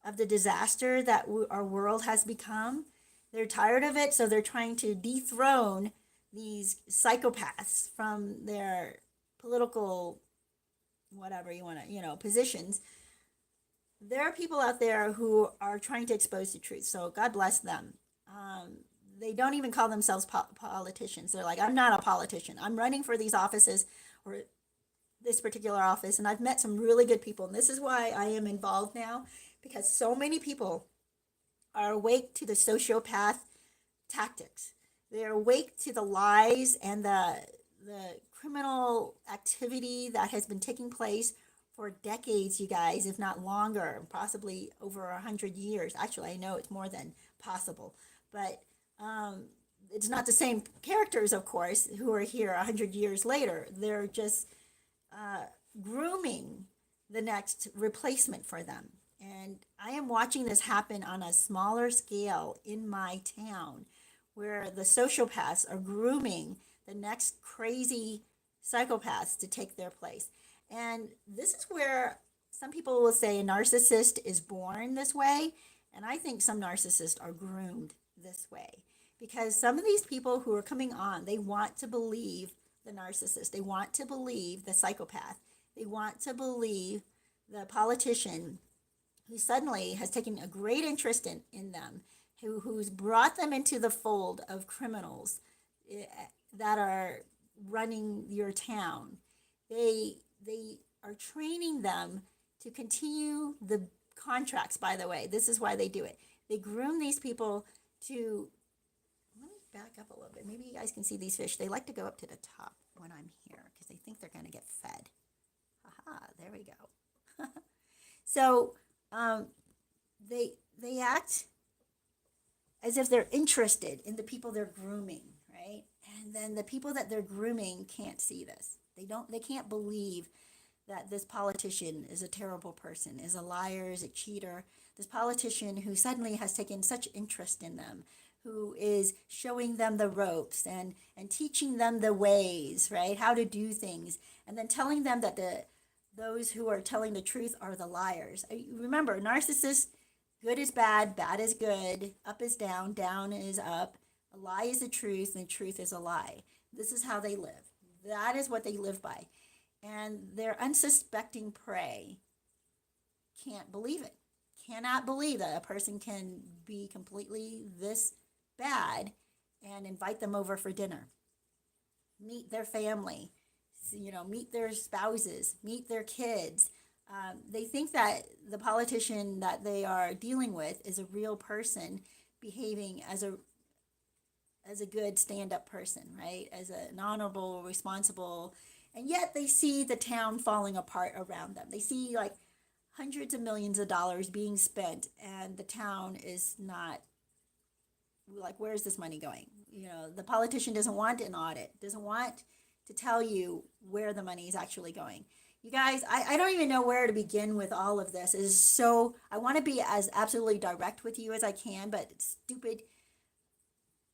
of the disaster that our world has become. They're tired of it, so they're trying to dethrone these psychopaths from their political, whatever you want to, positions. There are people out there who are trying to expose the truth, so God bless them. They don't even call themselves politicians. They're like, I'm not a politician. I'm running for these offices, or this particular office, and I've met some really good people, and this is why I am involved now, because so many people are awake to the sociopath tactics. They're awake to the lies and the criminal activity that has been taking place for decades, you guys, if not longer, possibly over 100 years. Actually, I know it's more than possible, but it's not the same characters, of course, who are here 100 years later. They're just grooming the next replacement for them. And I am watching this happen on a smaller scale in my town where the sociopaths are grooming the next crazy psychopaths to take their place. And this is where some people will say a narcissist is born this way. And I think some narcissists are groomed this way because some of these people who are coming on, they want to believe the narcissist, they want to believe the psychopath, they want to believe the politician who suddenly has taken a great interest in them, who's brought them into the fold of criminals that are running your town. They are training them to continue the contracts, by the way. This is why they do it. They groom these people to, let me back up a little bit. Maybe you guys can see these fish. They like to go up to the top when I'm here because they think they're going to get fed. Aha, there we go. So they act as if they're interested in the people they're grooming, right? And then the people that they're grooming can't see this. They can't believe that this politician is a terrible person, is a liar, is a cheater. This politician who suddenly has taken such interest in them, who is showing them the ropes and teaching them the ways, right? How to do things, and then telling them that those who are telling the truth are the liars. Remember, narcissists, good is bad, bad is good, up is down, down is up. A lie is the truth, and the truth is a lie. This is how they live. That is what they live by. And their unsuspecting prey can't believe it, cannot believe that a person can be completely this bad and invite them over for dinner, meet their family, meet their spouses, meet their kids. They think that the politician that they are dealing with is a real person behaving as a good stand-up person, right? As an honorable, responsible, and yet they see the town falling apart around them. They see like hundreds of millions of dollars being spent, and the town is not, like, where's this money going? The politician doesn't want an audit, doesn't want to tell you where the money is actually going. You guys, I don't even know where to begin with all of this. I want to be as absolutely direct with you as I can, but it's stupid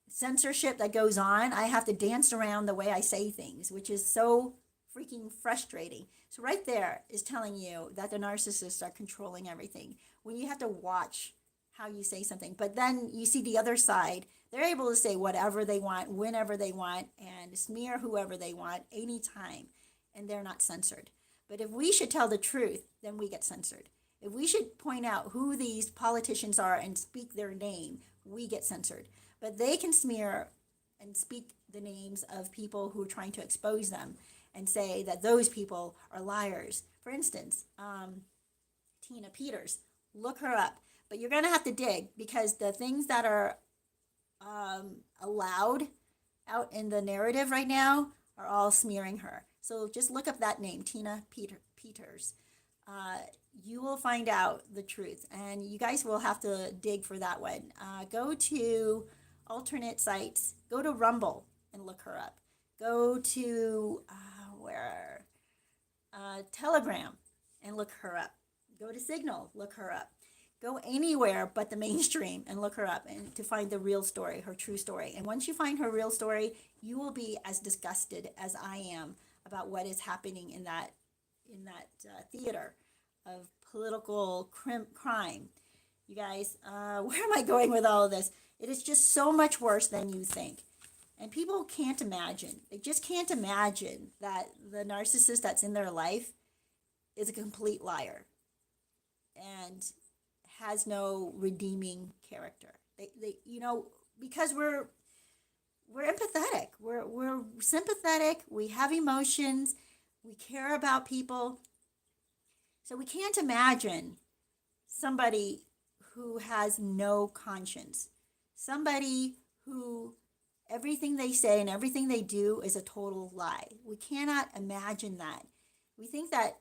censorship that goes on. I have to dance around the way I say things, which is so freaking frustrating. So right there is telling you that the narcissists are controlling everything when you have to watch how you say something. But then you see the other side. They're able to say whatever they want, whenever they want, and smear whoever they want, anytime, and they're not censored. But if we should tell the truth, then we get censored. If we should point out who these politicians are and speak their name, we get censored. But they can smear and speak the names of people who are trying to expose them and say that those people are liars. For instance, Tina Peters, look her up. But you're going to have to dig because the things that are allowed out in the narrative right now are all smearing her. So just look up that name, Tina Peters. You will find out the truth, and you guys will have to dig for that one. Go to alternate sites. Go to Rumble and look her up. Go to Telegram and look her up. Go to Signal, look her up. Go anywhere but the mainstream and look her up and to find the real story, her true story. And once you find her real story, you will be as disgusted as I am about what is happening in that theater of political crime. You guys, where am I going with all of this? It is just so much worse than you think. And people can't imagine. They just can't imagine that the narcissist that's in their life is a complete liar and has no redeeming character. They because we're empathetic. We're sympathetic. We have emotions. We care about people. So we can't imagine somebody who has no conscience. Somebody who everything they say and everything they do is a total lie. We cannot imagine that. We think that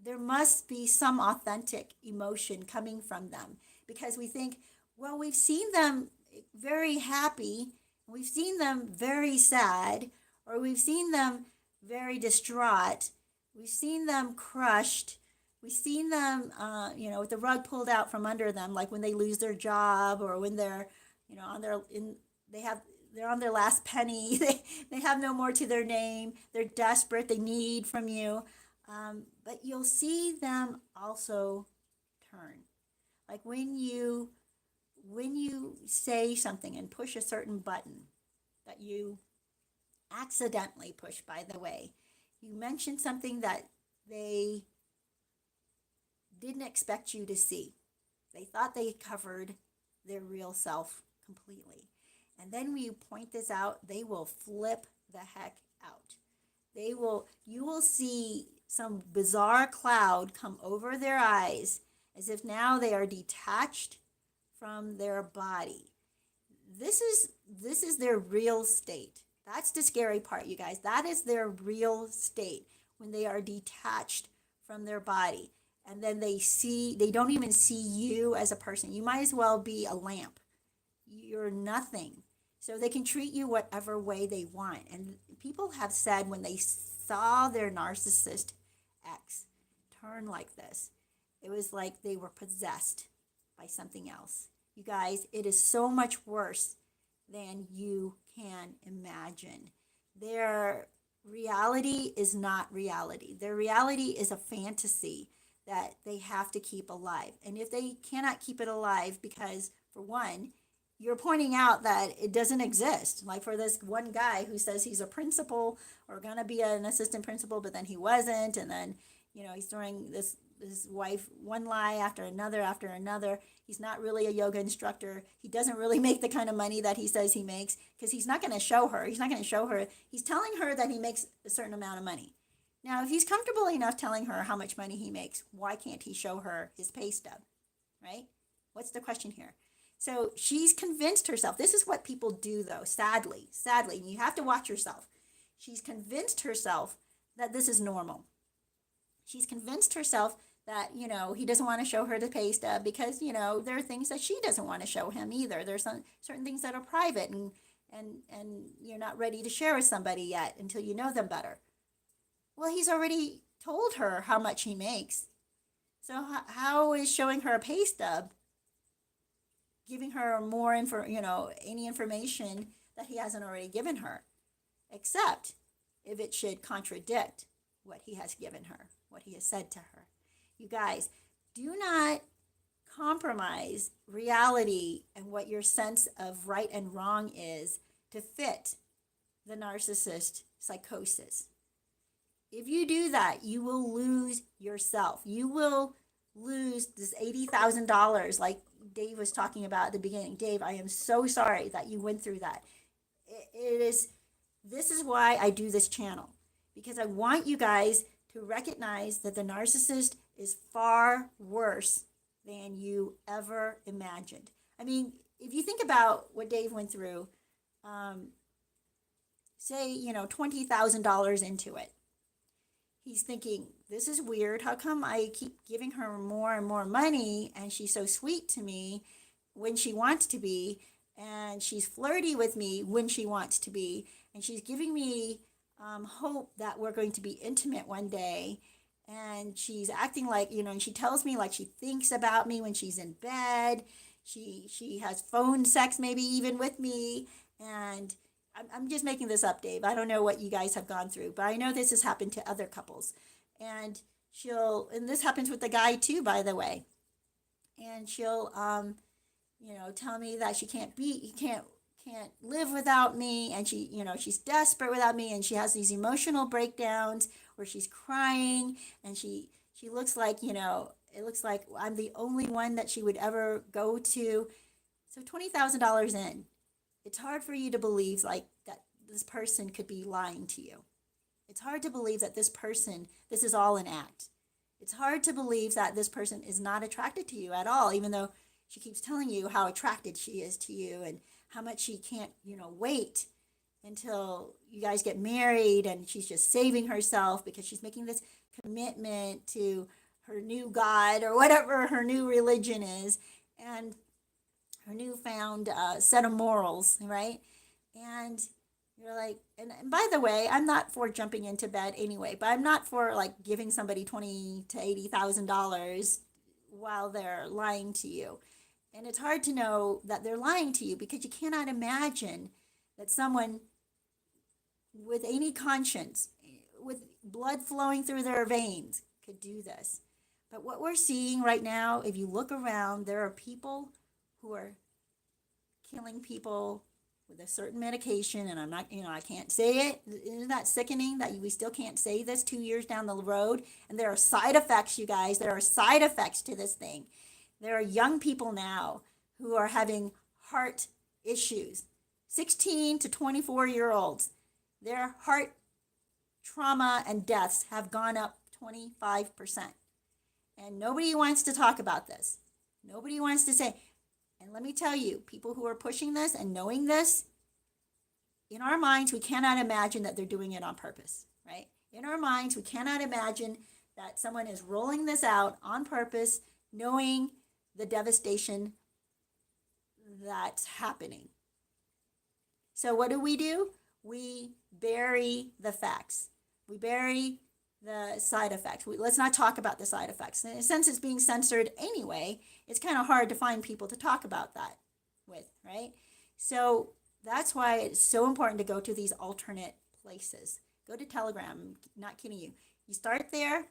there must be some authentic emotion coming from them because we think, well, we've seen them very happy, we've seen them very sad, or we've seen them very distraught, we've seen them crushed, We've seen them, with the rug pulled out from under them, like when they lose their job or when they're, on their they're on their last penny. They have no more to their name. They're desperate. They need from you, but you'll see them also turn, like when you say something and push a certain button that you accidentally push, by the way. You mentioned something that they didn't expect you to see. They thought they covered their real self completely. And then when you point this out, they will flip the heck out. You will see some bizarre cloud come over their eyes as if now they are detached from their body. This is their real state. That's the scary part, you guys. That is their real state when they are detached from their body. And then they don't even see you as a person. You might as well be a lamp. You're nothing. So they can treat you whatever way they want. And people have said when they saw their narcissist ex turn like this, it was like they were possessed by something else. You guys, it is so much worse than you can imagine. Their reality is not reality. Their reality is a fantasy that they have to keep alive. And if they cannot keep it alive because, for one, you're pointing out that it doesn't exist. Like for this one guy who says he's a principal or gonna be an assistant principal, but then he wasn't, and then he's throwing his wife one lie after another. He's not really a yoga instructor. He doesn't really make the kind of money that he says he makes because he's not going to show her. He's telling her that he makes a certain amount of money. Now, if he's comfortable enough telling her how much money he makes, why can't he show her his pay stub, right? What's the question here? So she's convinced herself. This is what people do, though, sadly, and you have to watch yourself. She's convinced herself that this is normal. She's convinced herself that, he doesn't want to show her the pay stub because, there are things that she doesn't want to show him either. There's some certain things that are private and you're not ready to share with somebody yet until you know them better. Well, he's already told her how much he makes. So how is showing her a pay stub giving her more any information that he hasn't already given her, except if it should contradict what he has given her, what he has said to her. You guys, do not compromise reality and what your sense of right and wrong is to fit the narcissist psychosis. If you do that, you will lose yourself. You will lose this $80,000 like Dave was talking about at the beginning. Dave, I am so sorry that you went through that. This is why I do this channel, because I want you guys to recognize that the narcissist is far worse than you ever imagined. I mean, if you think about what Dave went through, say, $20,000 into it. He's thinking, this is weird. How come I keep giving her more and more money and she's so sweet to me when she wants to be, and she's flirty with me when she wants to be, and she's giving me hope that we're going to be intimate one day, and she's acting like, and she tells me like she thinks about me when she's in bed. She has phone sex maybe even with me, and I'm just making this up, Dave. I don't know what you guys have gone through, but I know this has happened to other couples. And this happens with the guy too, by the way. And she'll, tell me that he can't live without me. And she's desperate without me. And she has these emotional breakdowns where she's crying, and she looks like, it looks like I'm the only one that she would ever go to. So $20,000 in. It's hard for you to believe like that this person could be lying to you. It's hard to believe that this is all an act. It's hard to believe that this person is not attracted to you at all, even though she keeps telling you how attracted she is to you and how much she can't, wait until you guys get married, and she's just saving herself because she's making this commitment to her new God or whatever her new religion is. And her newfound set of morals, right? And You're like, and by the way, I'm not for jumping into bed anyway, but I'm not for like giving somebody twenty to $80,000 while they're lying to you. And it's hard to know that they're lying to you because you cannot imagine that someone with any conscience, with blood flowing through their veins, could do this. But what we're seeing right now, if you look around, there are people who are killing people with a certain medication, and I'm not, I can't say it. Isn't that sickening that we still can't say this 2 years down the road? And there are side effects, you guys. There are side effects to this thing. There are young people now who are having heart issues, 16 to 24-year-olds. Their heart trauma and deaths have gone up 25%. And nobody wants to talk about this. Nobody wants to say, and let me tell you, people who are pushing this and knowing this, in our minds, we cannot imagine that they're doing it on purpose, right? In our minds, we cannot imagine that someone is rolling this out on purpose, knowing the devastation that's happening. So what do? We bury the facts. We bury the side effects. Let's not talk about the side effects. And since it's being censored anyway, it's kind of hard to find people to talk about that with, right? So that's why it's so important to go to these alternate places. Go to Telegram. I'm not kidding you. You start there,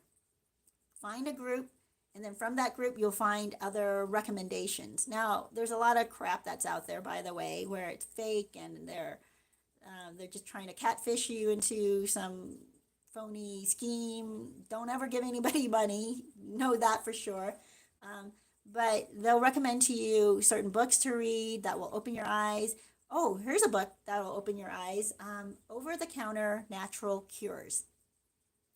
find a group, and then from that group, you'll find other recommendations. Now, there's a lot of crap that's out there, by the way, where it's fake and they're just trying to catfish you into some phony scheme. Don't ever give anybody money. Know that for sure. But they'll recommend to you certain books to read that will open your eyes. Oh, here's a book that will open your eyes. Over the counter natural cures.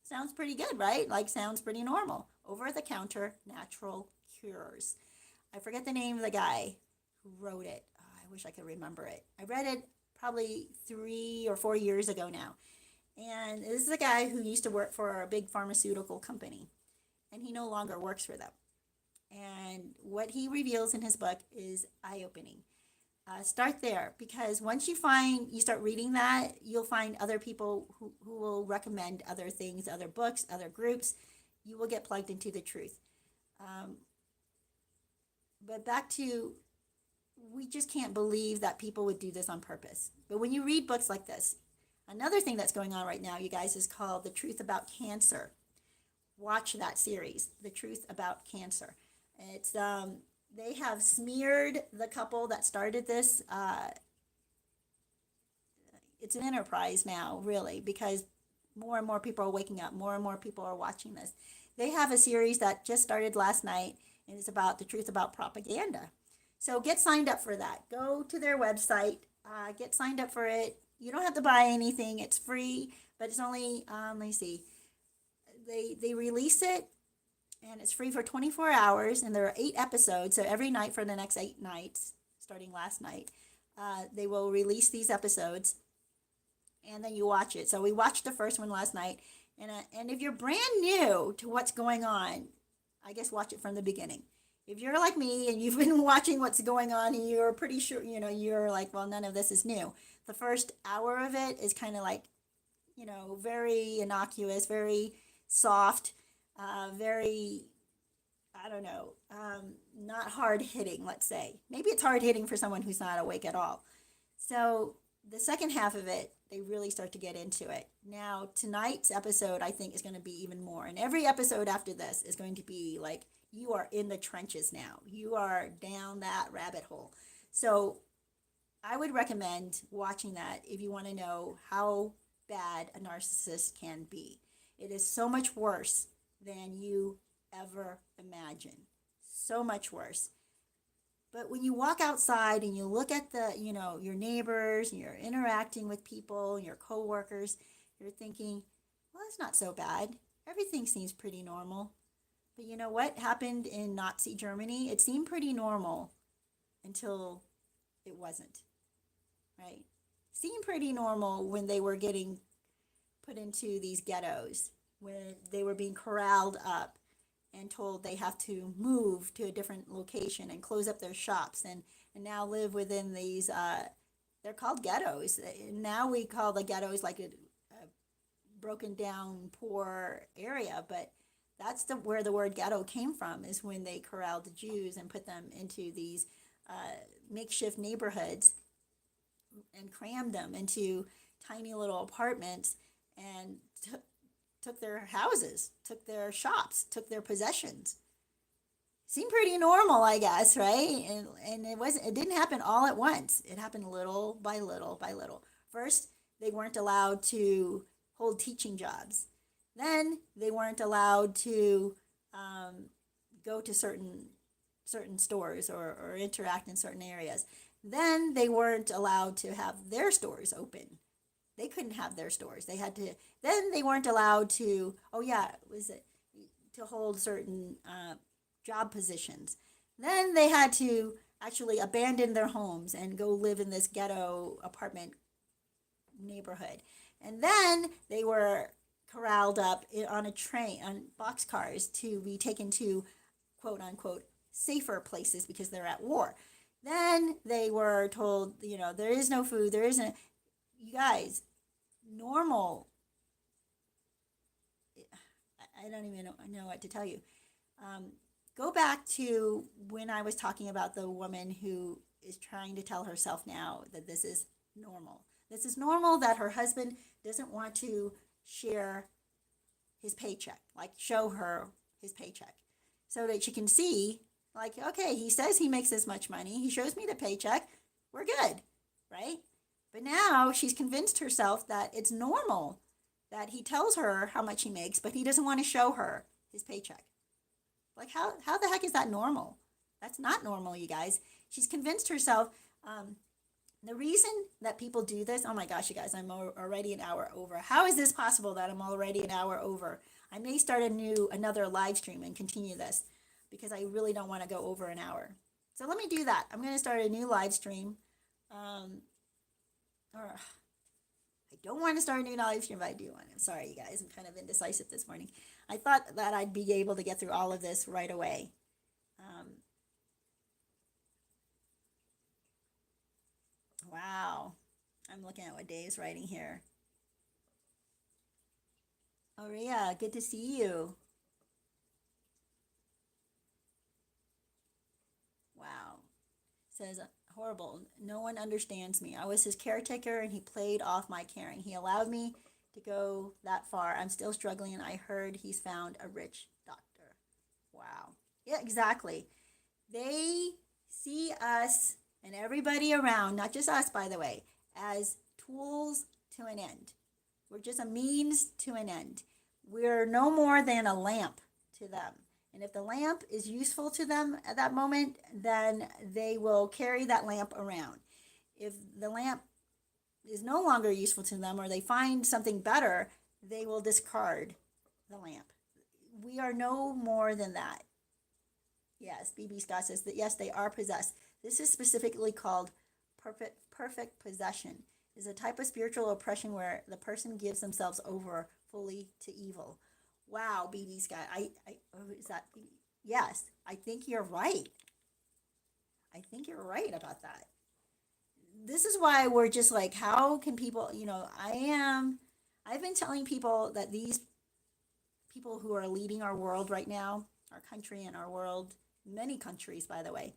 Sounds pretty good, right? Like, sounds pretty normal. Over the counter natural cures. I forget the name of the guy who wrote it. Oh, I wish I could remember it. I read it probably 3 or 4 years ago now. And this is a guy who used to work for a big pharmaceutical company, and he no longer works for them. And what he reveals in his book is eye-opening. Start there, because once you start reading that, you'll find other people who will recommend other things, other books, other groups. You will get plugged into the truth. But back to, we just can't believe that people would do this on purpose. But when you read books like this, another thing that's going on right now, you guys, is called The Truth About Cancer. Watch that series, The Truth About Cancer. It's they have smeared the couple that started this. It's an enterprise now, really, because more and more people are waking up. More and more people are watching this. They have a series that just started last night, and it's about the truth about propaganda. So get signed up for that. Go to their website, get signed up for it. You don't have to buy anything. It's free, but it's only, let me see. They release it, and it's free for 24 hours, and there are 8 episodes. So every night for the next 8 nights, starting last night, they will release these episodes, and then you watch it. So we watched the first one last night, and if you're brand new to what's going on, I guess watch it from the beginning. If you're like me and you've been watching what's going on and you're pretty sure, you're like, well, none of this is new. The first hour of it is kind of like, very innocuous, very soft, very, I don't know, not hard hitting, let's say. Maybe it's hard hitting for someone who's not awake at all. So the second half of it, they really start to get into it. Now, tonight's episode, I think, is going to be even more. And every episode after this is going to be like, you are in the trenches now. You are down that rabbit hole. So I would recommend watching that if you want to know how bad a narcissist can be. It is so much worse than you ever imagine. So much worse. But when you walk outside and you look at your neighbors, and you're interacting with people, your coworkers, you're thinking, well, it's not so bad. Everything seems pretty normal. But you know what happened in Nazi Germany? It seemed pretty normal until it wasn't, right? It seemed pretty normal when they were getting put into these ghettos, when they were being corralled up and told they have to move to a different location and close up their shops and now live within these they're called ghettos. Now we call the ghettos like a broken down, poor area, but that's where the word ghetto came from, is when they corralled the Jews and put them into these makeshift neighborhoods and crammed them into tiny little apartments and took their houses, took their shops, took their possessions. Seemed pretty normal, I guess, right? And it didn't happen all at once. It happened little by little by little. First, they weren't allowed to hold teaching jobs. Then they weren't allowed to go to certain stores or interact in certain areas. Then they weren't allowed to have their stores open. They couldn't have their stores. They had to. Then they weren't allowed to. Oh yeah, was it to hold certain job positions? Then they had to actually abandon their homes and go live in this ghetto apartment neighborhood. And then they were corralled up on a train, on boxcars, to be taken to quote unquote safer places because they're at war. Then they were told, there is no food, there isn't. You guys, normal. I don't even know what to tell you. Go back to when I was talking about the woman who is trying to tell herself now that this is normal. This is normal, that her husband doesn't want to share his paycheck, like show her his paycheck, so that she can see, like, okay, he says he makes this much money, he shows me the paycheck, we're good, right? But now she's convinced herself that it's normal that he tells her how much he makes, but he doesn't want to show her his paycheck. Like, how the heck is that normal? That's not normal, you guys. She's convinced herself. The reason that people do this, oh my gosh, you guys, I'm already an hour over. How is this possible that I'm already an hour over? I may start another live stream and continue this, because I really don't want to go over an hour. So let me do that. I'm going to start a new live stream. Or I don't want to start a new live stream, but I do want to. I'm sorry, you guys. I'm kind of indecisive this morning. I thought that I'd be able to get through all of this right away. Wow. I'm looking at what Dave's writing here. Oh, Ria, good to see you. Wow. Says, horrible. No one understands me. I was his caretaker and he played off my caring. He allowed me to go that far. I'm still struggling, and I heard he's found a rich doctor. Wow. Yeah, exactly. They see us and everybody around, not just us, by the way, as tools to an end. We're just a means to an end. We're no more than a lamp to them. And if the lamp is useful to them at that moment, then they will carry that lamp around. If the lamp is no longer useful to them, or they find something better, they will discard the lamp. We are no more than that. Yes, BB Scott says that yes, they are possessed. This is specifically called perfect possession. Is a type of spiritual oppression where the person gives themselves over fully to evil. Wow, BB Scott. Is that? Yes, I think you're right. I think you're right about that. This is why we're just like, how can people? I've been telling people that these people who are leading our world right now, our country and our world, many countries, by the way,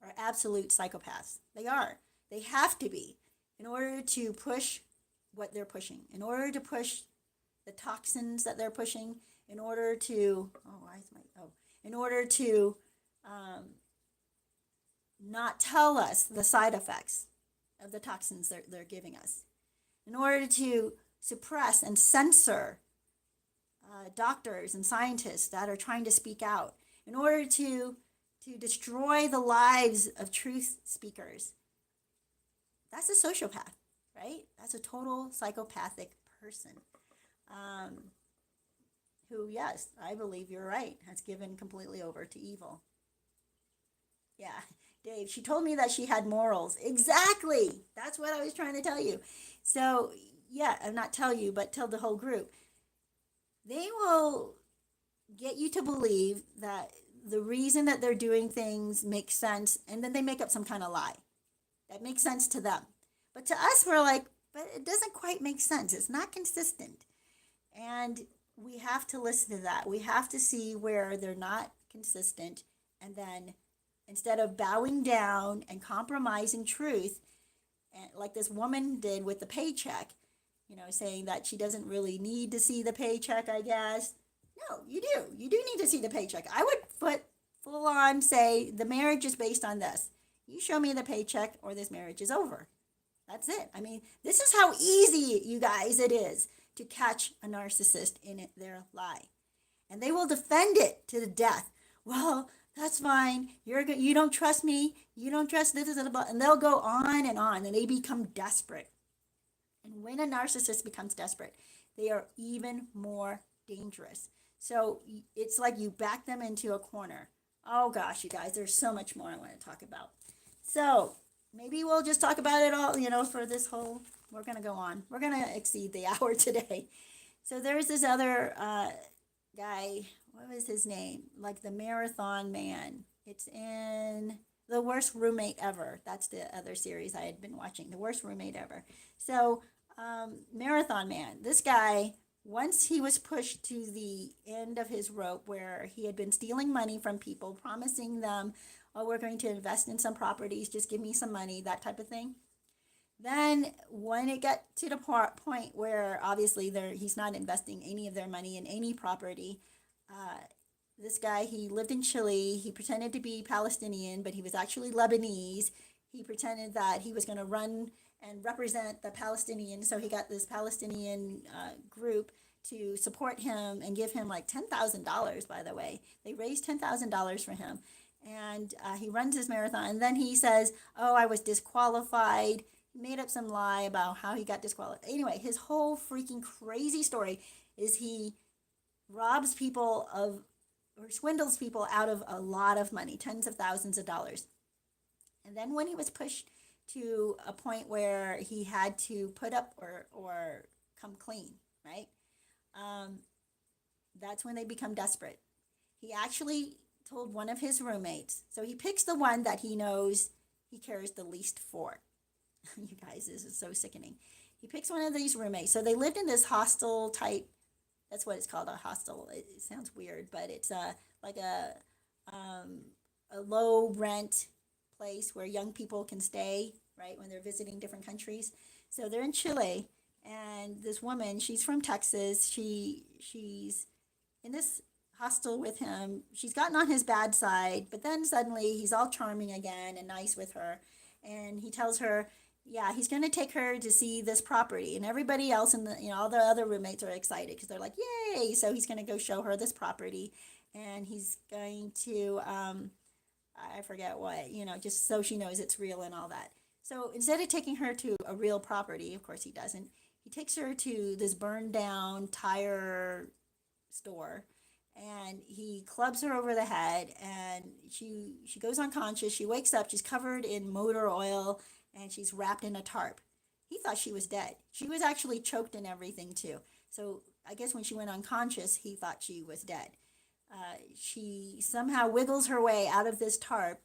are absolute psychopaths. They are. They have to be, in order to push what they're pushing, in order to push the toxins that they're pushing, in order to, in order to not tell us the side effects of the toxins they're giving us, in order to suppress and censor doctors and scientists that are trying to speak out, in order to destroy the lives of truth speakers. That's a sociopath, right? That's a total psychopathic person who, yes, I believe you're right, has given completely over to evil. Yeah, Dave, she told me that she had morals. Exactly. That's what I was trying to tell you. So, yeah, and not tell you, but tell the whole group. They will get you to believe that the reason that they're doing things makes sense, and then they make up some kind of lie. That makes sense to them. But to us, we're like, but it doesn't quite make sense. It's not consistent. And we have to listen to that. We have to see where they're not consistent. And then instead of bowing down and compromising truth, and like this woman did with the paycheck, saying that she doesn't really need to see the paycheck, I guess. No, you do. You do need to see the paycheck. I would put full on say the marriage is based on this. You show me the paycheck or this marriage is over. That's it. I mean, this is how easy, you guys, it is to catch a narcissist in their lie. And they will defend it to the death. Well, that's fine. You don't trust me. You don't trust this, and they'll go on, and they become desperate. And when a narcissist becomes desperate, they are even more dangerous. So it's like you back them into a corner. Oh gosh, you guys, there's so much more I want to talk about. So maybe we'll just talk about it all, for this whole, we're going to go on. We're going to exceed the hour today. So there's this other guy, what was his name? Like the Marathon Man. It's in The Worst Roommate Ever. That's the other series I had been watching, The Worst Roommate Ever. So Marathon Man, this guy, once he was pushed to the end of his rope where he had been stealing money from people, promising them, oh, we're going to invest in some properties, just give me some money, that type of thing. Then when it got to the point where obviously he's not investing any of their money in any property, this guy, he lived in Chile. He pretended to be Palestinian, but he was actually Lebanese. He pretended that he was going to run and represent the Palestinians. So he got this Palestinian group to support him and give him like $10,000, by the way. They raised $10,000 for him. And he runs his marathon. And then he says, oh, I was disqualified. He made up some lie about how he got disqualified. Anyway, his whole freaking crazy story is he robs people or swindles people out of a lot of money, tens of thousands of dollars. And then when he was pushed to a point where he had to put up or come clean, right? That's when they become desperate. He actually told one of his roommates, so he picks the one that he knows he cares the least for. You guys, this is so sickening. He picks one of these roommates. So they lived in this hostel type, that's what it's called, a hostel. It sounds weird, but it's like a low rent place where young people can stay, right, when they're visiting different countries. So they're in Chile, and this woman, she's from Texas. She's in this hostel with him. She's gotten on his bad side, but then suddenly he's all charming again and nice with her. And he tells her, yeah, he's going to take her to see this property. And everybody else in all the other roommates are excited because they're like, yay. So he's going to go show her this property. And he's going to, I forget what, just so she knows it's real and all that. So instead of taking her to a real property, of course he doesn't, he takes her to this burned down tire store. And he clubs her over the head, and she goes unconscious. She wakes up. She's covered in motor oil, and she's wrapped in a tarp. He thought she was dead. She was actually choked and everything too. So I guess when she went unconscious, he thought she was dead. She somehow wiggles her way out of this tarp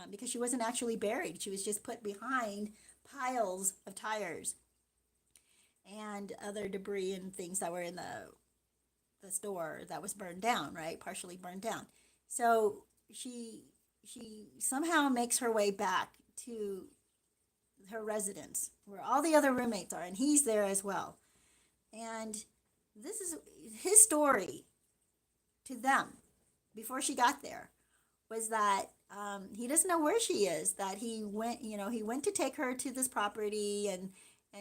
because she wasn't actually buried. She was just put behind piles of tires and other debris and things that were in the store that was burned down, right? Partially burned down. So she somehow makes her way back to her residence where all the other roommates are, and he's there as well. And this is his story to them before she got there, was that he doesn't know where she is, that he went to take her to this property, and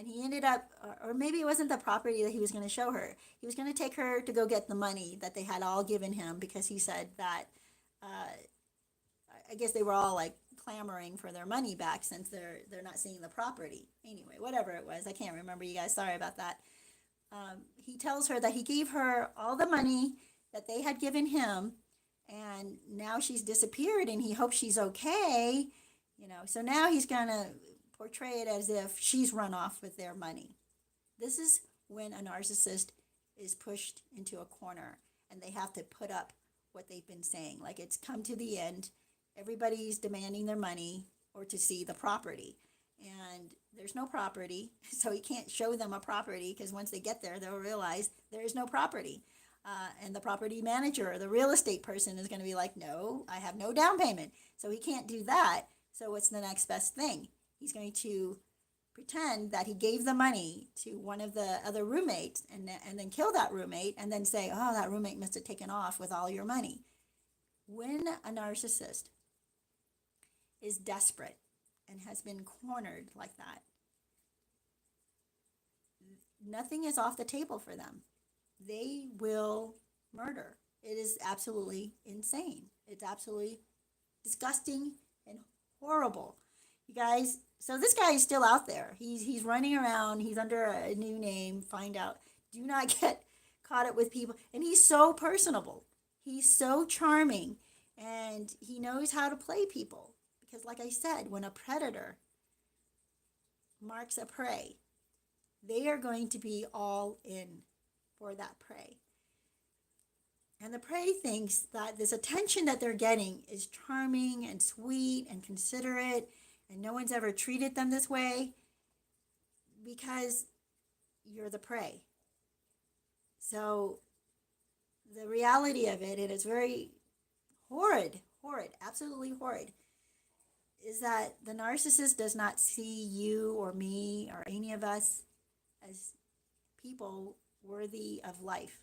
he ended up, or maybe it wasn't the property that he was going to show her. He was going to take her to go get the money that they had all given him, because he said that, I guess they were all like clamoring for their money back since they're not seeing the property. Anyway, whatever it was, I can't remember, you guys, sorry about that. He tells her that he gave her all the money that they had given him, and now she's disappeared, and he hopes she's okay. So now he's going to portray it as if she's run off with their money. This is when a narcissist is pushed into a corner and they have to put up what they've been saying. Like, it's come to the end. Everybody's demanding their money or to see the property. and there's no property. So he can't show them a property because once they get there, they'll realize there is no property. And the property manager or the real estate person is going to be like, no, I have no down payment. So he can't do that. So what's the next best thing? He's going to pretend that he gave the money to one of the other roommates and then kill that roommate and then say, oh, that roommate must have taken off with all your money. When a narcissist is desperate and has been cornered like that, nothing is off the table for them. They will murder. It is absolutely insane. It's absolutely disgusting and horrible. You guys, so this guy is still out there. He's running around. He's under a new name. Find out. Do not get caught up with people. And he's so personable. He's so charming. And he knows how to play people. Because like I said, when a predator marks a prey, they are going to be all in for that prey. And the prey thinks that this attention that they're getting is charming and sweet and considerate, and no one's ever treated them this way because you're the prey. So the reality of it, and it's very horrid, absolutely horrid, is that the narcissist does not see you or me or any of us as people worthy of life.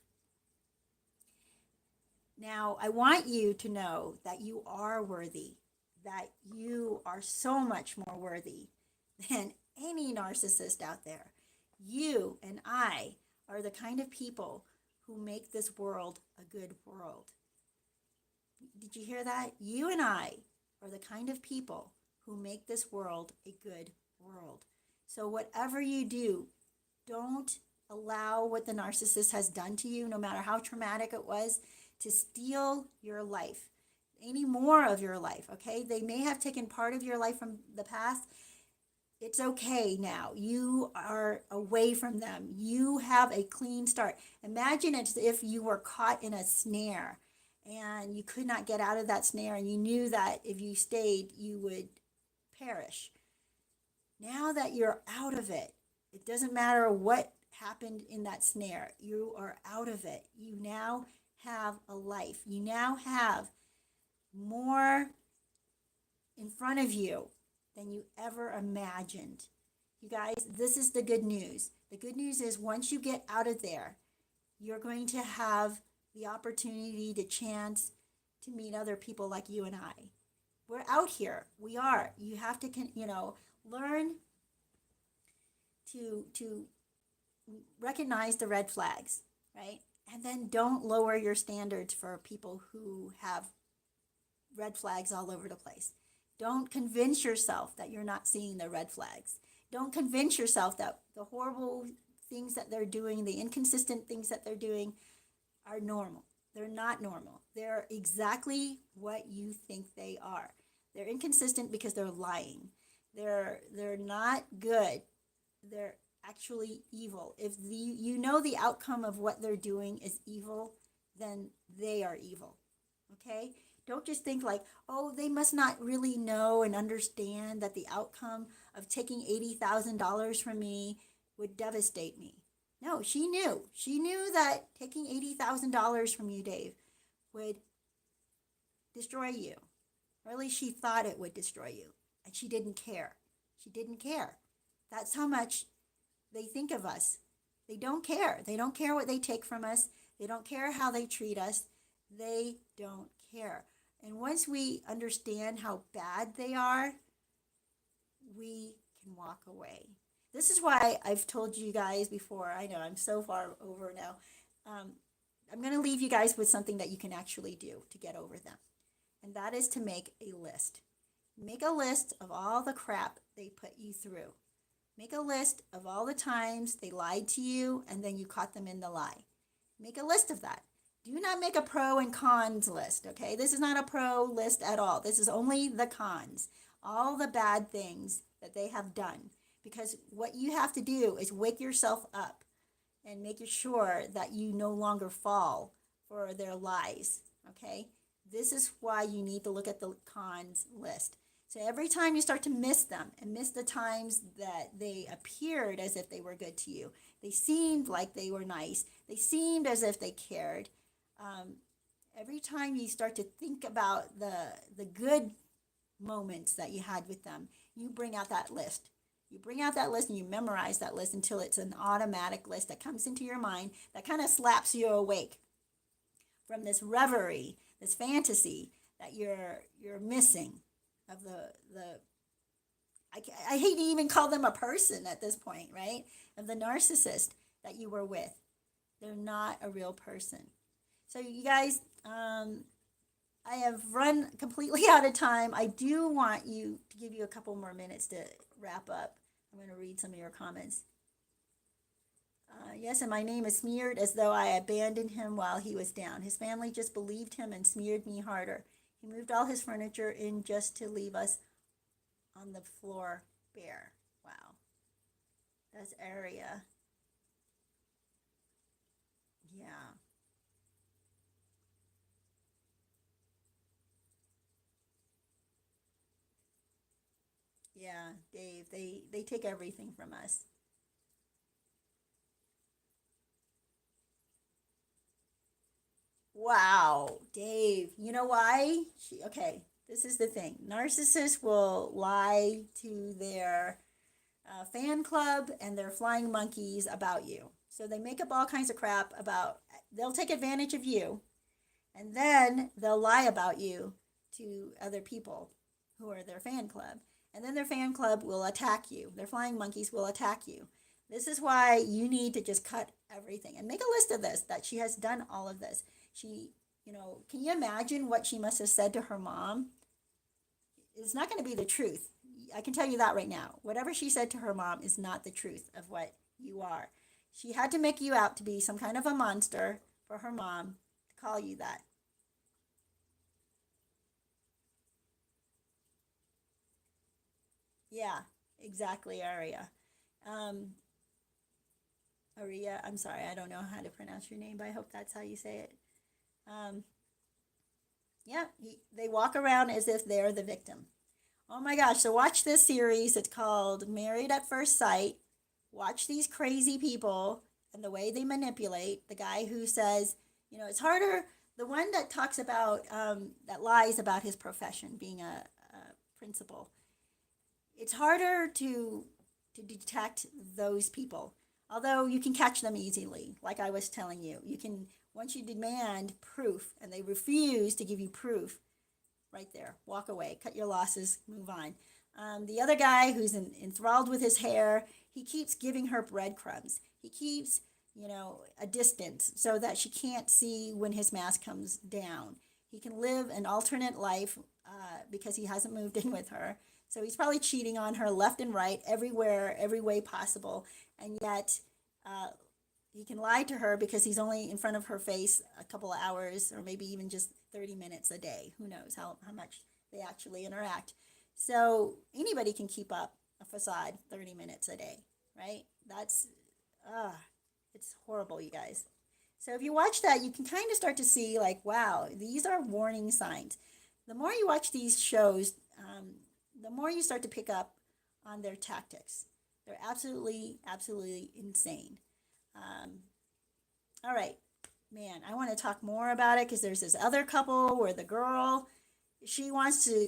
Now, I want you to know that you are worthy, that you are so much more worthy than any narcissist out there. You and I are the kind of people who make this world a good world. Did you hear that? You and I are the kind of people who make this world a good world. So whatever you do, don't allow what the narcissist has done to you, no matter how traumatic it was, to steal your life, any more of your life, okay? They may have taken part of your life from the past. It's okay now. You are away from them. You have a clean start. Imagine it's if you were caught in a snare and you could not get out of that snare and you knew that if you stayed, you would perish. Now that you're out of it, it doesn't matter what happened in that snare. You are out of it. You now have a life. You now have more in front of you than you ever imagined. You guys, this is the good news. The good news is once you get out of there, you're going to have the opportunity to chance to meet other people like you and I. We're out here. We are. You have to, learn to recognize the red flags, right? And then don't lower your standards for people who have red flags all over the place. Don't convince yourself that you're not seeing the red flags. Don't convince yourself that the horrible things that they're doing, the inconsistent things that they're doing are normal. They're not normal. They're exactly what you think they are. They're inconsistent because they're lying. They're not good. They're actually evil. If you know the outcome of what they're doing is evil, then they are evil. Okay? Don't just think like, oh, they must not really know and understand that the outcome of taking $80,000 from me would devastate me. No, she knew. She knew that taking $80,000 from you, Dave, would destroy you. Or at least she thought it would destroy you. And she didn't care. She didn't care. That's how much they think of us. They don't care. They don't care what they take from us. They don't care how they treat us. They don't care. And once we understand how bad they are, we can walk away. This is why I've told you guys before. I know I'm so far over now. I'm going to leave you guys with something that you can actually do to get over them. And that is to make a list. Make a list of all the crap they put you through. Make a list of all the times they lied to you and then you caught them in the lie. Make a list of that. Do not make a pro and cons list, okay? This is not a pro list at all. This is only the cons, all the bad things that they have done. Because what you have to do is wake yourself up and make sure that you no longer fall for their lies, okay? This is why you need to look at the cons list. So every time you start to miss them and miss the times that they appeared as if they were good to you, they seemed like they were nice, they seemed as if they cared. Every time you start to think about the good moments that you had with them, you bring out that list. You bring out that list and you memorize that list until it's an automatic list that comes into your mind that kind of slaps you awake from this reverie, this fantasy that you're missing of the I hate to even call them a person at this point, right? Of the narcissist that you were with. They're not a real person. So you guys, I have run completely out of time. I do want you to give you a couple more minutes to wrap up. I'm going to read some of your comments. Yes, and my name is smeared as though I abandoned him while he was down. His family just believed him and smeared me harder. He moved all his furniture in just to leave us on the floor bare. Wow. That's area. Yeah. Yeah, Dave, they take everything from us. Wow, Dave. You know why? Okay, this is the thing. Narcissists will lie to their fan club and their flying monkeys about you. So they make up all kinds of crap about, they'll take advantage of you, and then they'll lie about you to other people who are their fan club. And then their fan club will attack you. Their flying monkeys will attack you. This is why you need to just cut everything and make a list of this, that she has done all of this. She, can you imagine what she must have said to her mom? It's not going to be the truth. I can tell you that right now. Whatever she said to her mom is not the truth of what you are. She had to make you out to be some kind of a monster for her mom to call you that. Yeah, exactly, Aria. Um, Aria, I'm sorry, I don't know how to pronounce your name, but I hope that's how you say it. Um, yeah, they walk around as if they're the victim. Oh my gosh, so watch this series. It's called Married at First Sight. Watch these crazy people and the way they manipulate. The guy who says, it's harder, the one that talks about, that lies about his profession, being a principal. It's harder to detect those people, although you can catch them easily. Like I was telling you, you can, once you demand proof and they refuse to give you proof, right there, walk away, cut your losses, move on. The other guy who's enthralled with his hair, he keeps giving her breadcrumbs. He keeps, a distance so that she can't see when his mask comes down. He can live an alternate life because he hasn't moved in with her. So he's probably cheating on her left and right, everywhere, every way possible. And yet he can lie to her because he's only in front of her face a couple of hours or maybe even just 30 minutes a day. Who knows how much they actually interact. So anybody can keep up a facade 30 minutes a day, right? That's, it's horrible, you guys. So if you watch that, you can kind of start to see like, wow, these are warning signs. The more you watch these shows, the more you start to pick up on their tactics. They're absolutely, absolutely insane. Um, all right, man, I want to talk more about it because there's this other couple where the girl, she wants to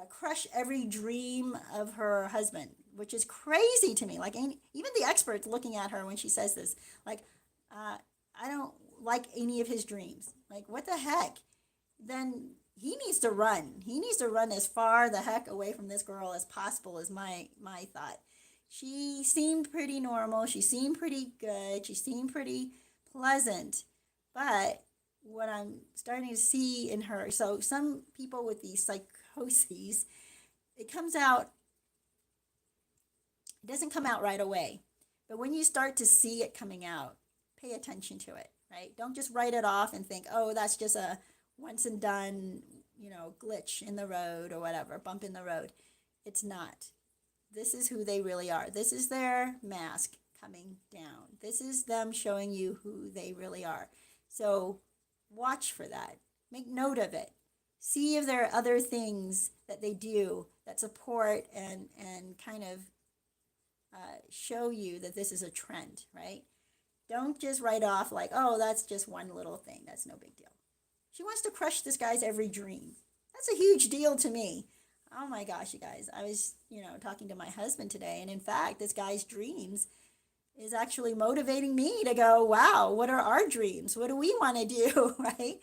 crush every dream of her husband, which is crazy to me. Like, even the experts looking at her when she says this, like, I don't like any of his dreams. Like, what the heck? Then he needs to run. He needs to run as far the heck away from this girl as possible, is my thought. She seemed pretty normal. She seemed pretty good. She seemed pretty pleasant. But what I'm starting to see in her, so some people with these psychoses, it comes out, it doesn't come out right away. But when you start to see it coming out, pay attention to it, right? Don't just write it off and think, oh, that's just a once and done, glitch in the road or whatever, bump in the road. It's not. This is who they really are. This is their mask coming down. This is them showing you who they really are. So watch for that. Make note of it. See if there are other things that they do that support and kind of show you that this is a trend, right? Don't just write off like, oh, that's just one little thing. That's no big deal. She wants to crush this guy's every dream. That's a huge deal to me. Oh my gosh, you guys. I was, talking to my husband today, and in fact, this guy's dreams is actually motivating me to go, wow, what are our dreams? What do we want to do, right?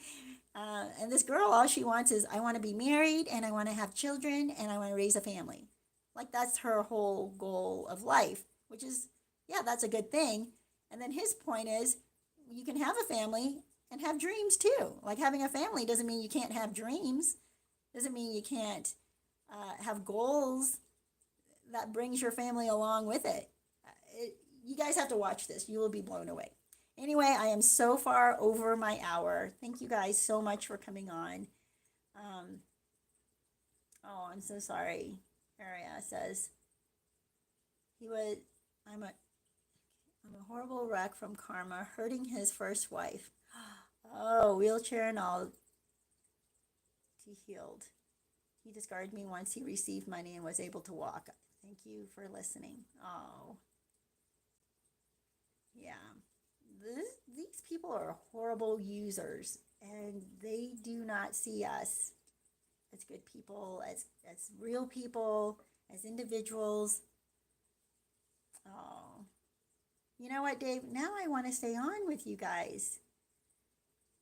And this girl, all she wants is, I want to be married, and I want to have children, and I want to raise a family. Like, that's her whole goal of life, which is, yeah, that's a good thing. And then his point is, you can have a family and have dreams too. Like, having a family doesn't mean you can't have dreams. Doesn't mean you can't have goals that brings your family along with it. You guys have to watch this. You will be blown away. Anyway, I am so far over my hour. Thank you guys so much for coming on. Oh, I'm so sorry. Aria says, I'm a horrible wreck from karma, hurting his first wife. Oh, wheelchair and all. He healed. He discarded me once he received money and was able to walk. Thank you for listening. Oh. Yeah. These people are horrible users, and they do not see us as good people, as real people, as individuals. Oh. You know what, Dave? Now I want to stay on with you guys.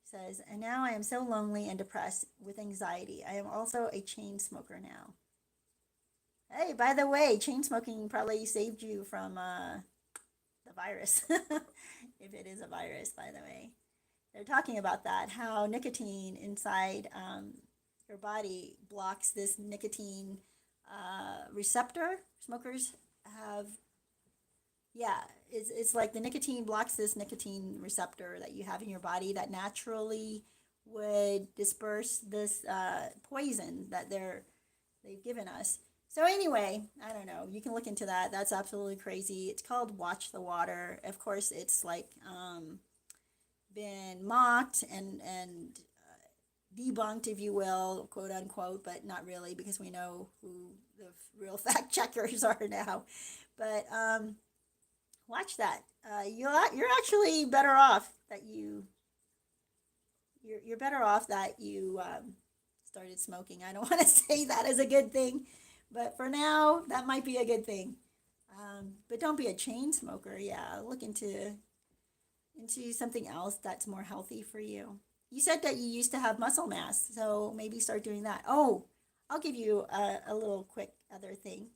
Says, and now I am so lonely and depressed with anxiety. I am also a chain smoker now. Hey, by the way, chain smoking probably saved you from the virus. If it is a virus, by the way. They're talking about that, how nicotine inside your body blocks this nicotine receptor. Smokers have, yeah, it's like the nicotine blocks this nicotine receptor that you have in your body that naturally would disperse this poison that they've given us. So anyway, I don't know. You can look into that. That's absolutely crazy. It's called Watch the Water. Of course, it's like been mocked and debunked, if you will, quote unquote, but not really, because we know who the real fact checkers are now. But watch that. You're actually better off that you're better off that you started smoking. I don't want to say that as a good thing, but for now, that might be a good thing. But don't be a chain smoker. Yeah, look into something else that's more healthy for you. You said that you used to have muscle mass, so maybe start doing that. Oh, I'll give you a little quick other thing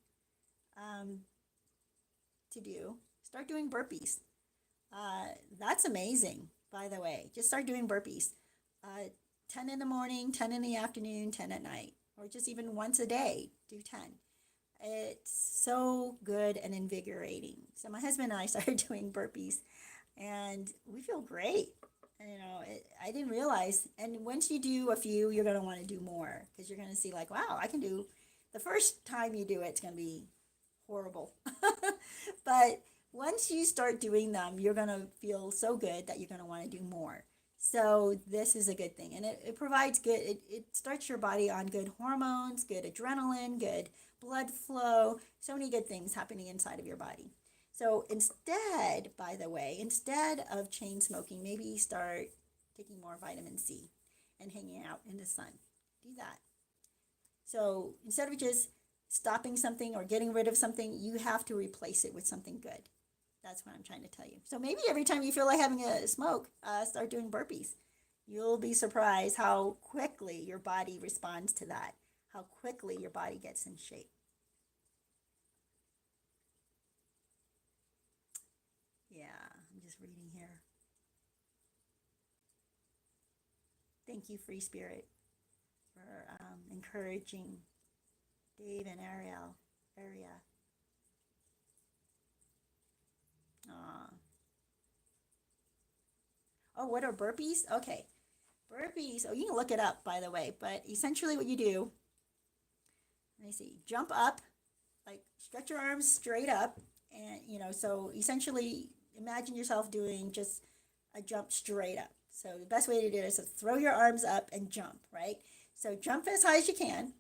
to do. Start doing burpees. That's amazing, by the way. Just start doing burpees. 10 in the morning, 10 in the afternoon, 10 at night, or just even once a day, do 10. It's so good and invigorating. So my husband and I started doing burpees, and we feel great. I didn't realize. And once you do a few, you're going to want to do more, because you're going to see like, wow, I can do. The first time you do it, it's going to be horrible. But once you start doing them, you're going to feel so good that you're going to want to do more. So this is a good thing. And it provides good, it starts your body on good hormones, good adrenaline, good blood flow, so many good things happening inside of your body. So instead, by the way, instead of chain smoking, maybe start taking more vitamin C and hanging out in the sun. Do that. So instead of just stopping something or getting rid of something, you have to replace it with something good. That's what I'm trying to tell you. So maybe every time you feel like having a smoke, start doing burpees. You'll be surprised how quickly your body responds to that, how quickly your body gets in shape. Yeah, I'm just reading here. Thank you, Free Spirit, for encouraging Dave and Ariel. Oh, what are burpees? Okay. Burpees. Oh, you can look it up, by the way. But essentially what you do, let me see, jump up, like stretch your arms straight up. And, so essentially imagine yourself doing just a jump straight up. So the best way to do it is to throw your arms up and jump, right? So jump as high as you can.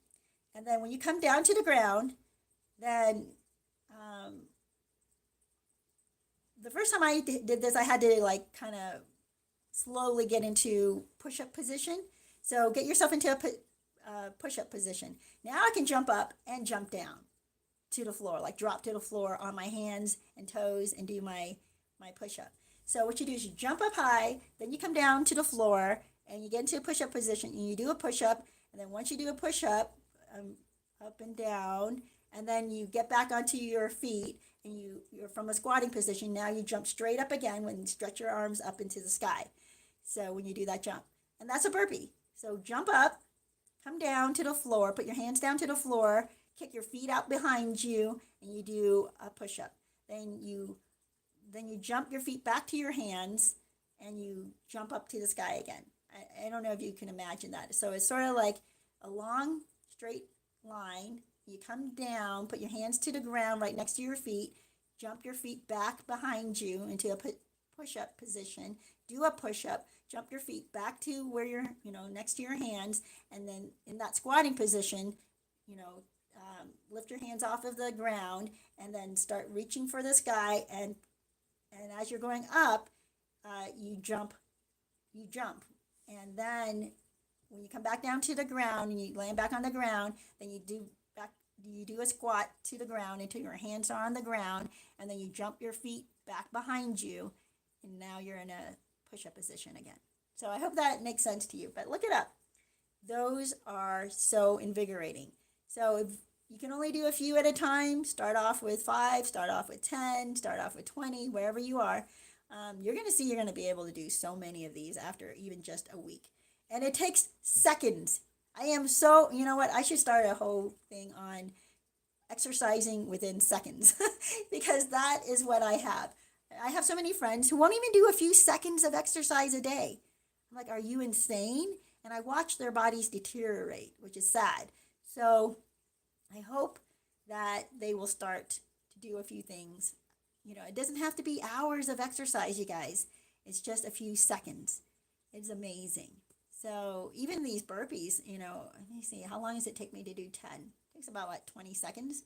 And then when you come down to the ground, then the first time I did this, I had to like kind of slowly get into push-up position. So get yourself into a push-up position. Now I can jump up and jump down to the floor, like drop to the floor on my hands and toes and do my push-up. So what you do is you jump up high, then you come down to the floor and you get into a push-up position and you do a push-up. And then once you do a push-up, up and down, and then you get back onto your feet and you're from a squatting position. Now you jump straight up again when you stretch your arms up into the sky. So when you do that jump, and that's a burpee. So jump up, come down to the floor, put your hands down to the floor, kick your feet out behind you, and you do a push-up. Then you jump your feet back to your hands and you jump up to the sky again. I don't know if you can imagine that. So it's sort of like a long straight line. You come down, put your hands to the ground right next to your feet, jump your feet back behind you into a push-up position, do a push-up, jump your feet back to where you're, next to your hands, and then in that squatting position, lift your hands off of the ground and then start reaching for the sky, and as you're going up, you jump, and then when you come back down to the ground and you land back on the ground, then you do a squat to the ground until your hands are on the ground, and then you jump your feet back behind you, and now you're in a push-up position again. So I hope that makes sense to you, but look it up. Those are so invigorating. So if you can only do a few at a time, start off with 5, start off with 10, start off with 20, wherever you are. You're going to see you're going to be able to do so many of these after even just a week. And it takes seconds. You know what? I should start a whole thing on exercising within seconds because that is what I have. I have so many friends who won't even do a few seconds of exercise a day. I'm like, are you insane? And I watch their bodies deteriorate, which is sad. So I hope that they will start to do a few things. It doesn't have to be hours of exercise, you guys. It's just a few seconds. It's amazing. So even these burpees, let me see, how long does it take me to do 10? It takes about, 20 seconds?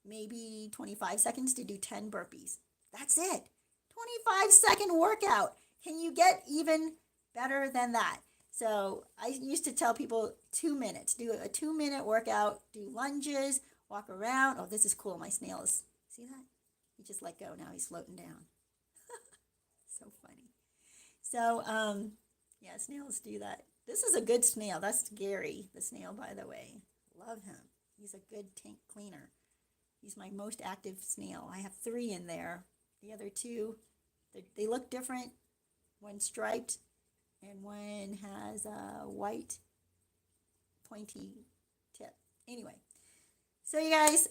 Maybe 25 seconds to do 10 burpees. That's it. 25-second workout. Can you get even better than that? So I used to tell people 2 minutes. Do a 2-minute workout. Do lunges. Walk around. Oh, this is cool. My snail is, see that? He just let go. Now he's floating down. So funny. So, yeah, snails do that. This is a good snail. That's Gary, the snail, by the way. Love him. He's a good tank cleaner. He's my most active snail. I have 3 in there. The other 2, they look different. One striped and one has a white pointy tip. Anyway, so you guys,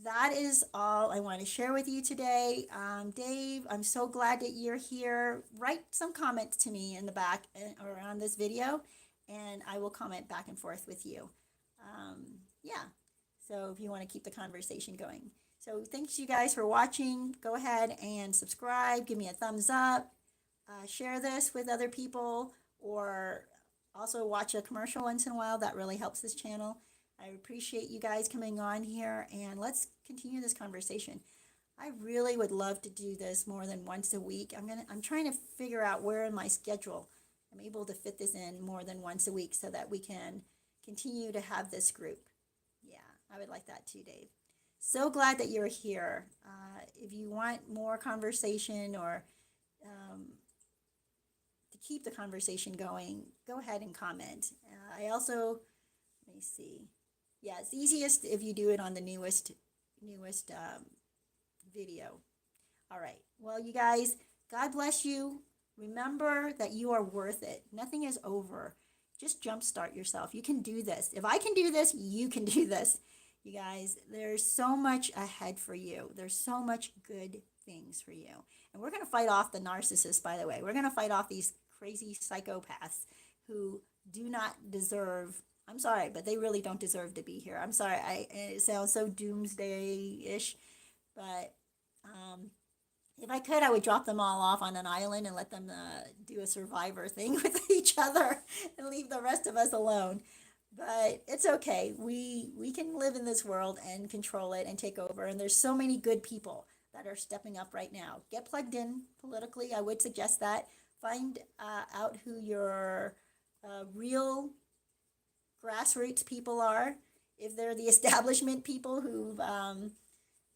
that is all I want to share with you today. Dave, I'm so glad that you're here. Write some comments to me in the back or on this video, and I will comment back and forth with you. Yeah, so if you want to keep the conversation going. So thanks you guys for watching. Go ahead and subscribe. Give me a thumbs up. Share this with other people, or also watch a commercial once in a while. That really helps this channel. I appreciate you guys coming on here, and let's continue this conversation. I really would love to do this more than once a week. I'm trying to figure out where in my schedule I'm able to fit this in more than once a week so that we can continue to have this group. Yeah, I would like that too, Dave. So glad that you're here. If you want more conversation or to keep the conversation going, go ahead and comment. I also, let me see. Yeah, it's easiest if you do it on the newest video. All right. Well, you guys, God bless you. Remember that you are worth it. Nothing is over. Just jumpstart yourself. You can do this. If I can do this, you can do this. You guys, there's so much ahead for you. There's so much good things for you. And we're going to fight off the narcissists, by the way. We're going to fight off these crazy psychopaths who do not deserve, I'm sorry, but they really don't deserve to be here. I'm sorry, it sounds so doomsday-ish, but if I could, I would drop them all off on an island and let them do a survivor thing with each other and leave the rest of us alone. But it's okay. We can live in this world and control it and take over. And there's so many good people that are stepping up right now. Get plugged in politically. I would suggest that. Find out who your real grassroots people are. If they're the establishment people who've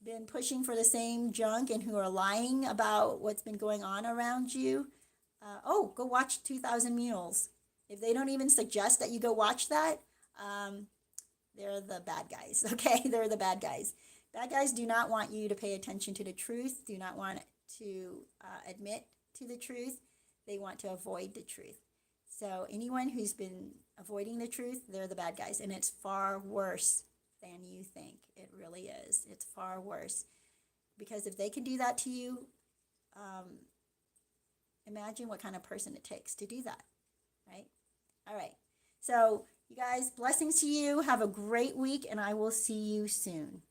been pushing for the same junk and who are lying about what's been going on around you, go watch 2000 Mules. If they don't even suggest that you go watch that, um, they're the bad guys. Okay, they're the bad guys. Bad guys do not want you to pay attention to the truth, do not want to admit to the truth. They want to avoid the truth. So anyone who's been avoiding the truth, they're the bad guys. And it's far worse than you think. It really is. It's far worse. Because if they can do that to you, imagine what kind of person it takes to do that, right? All right. So, you guys, blessings to you. Have a great week, and I will see you soon.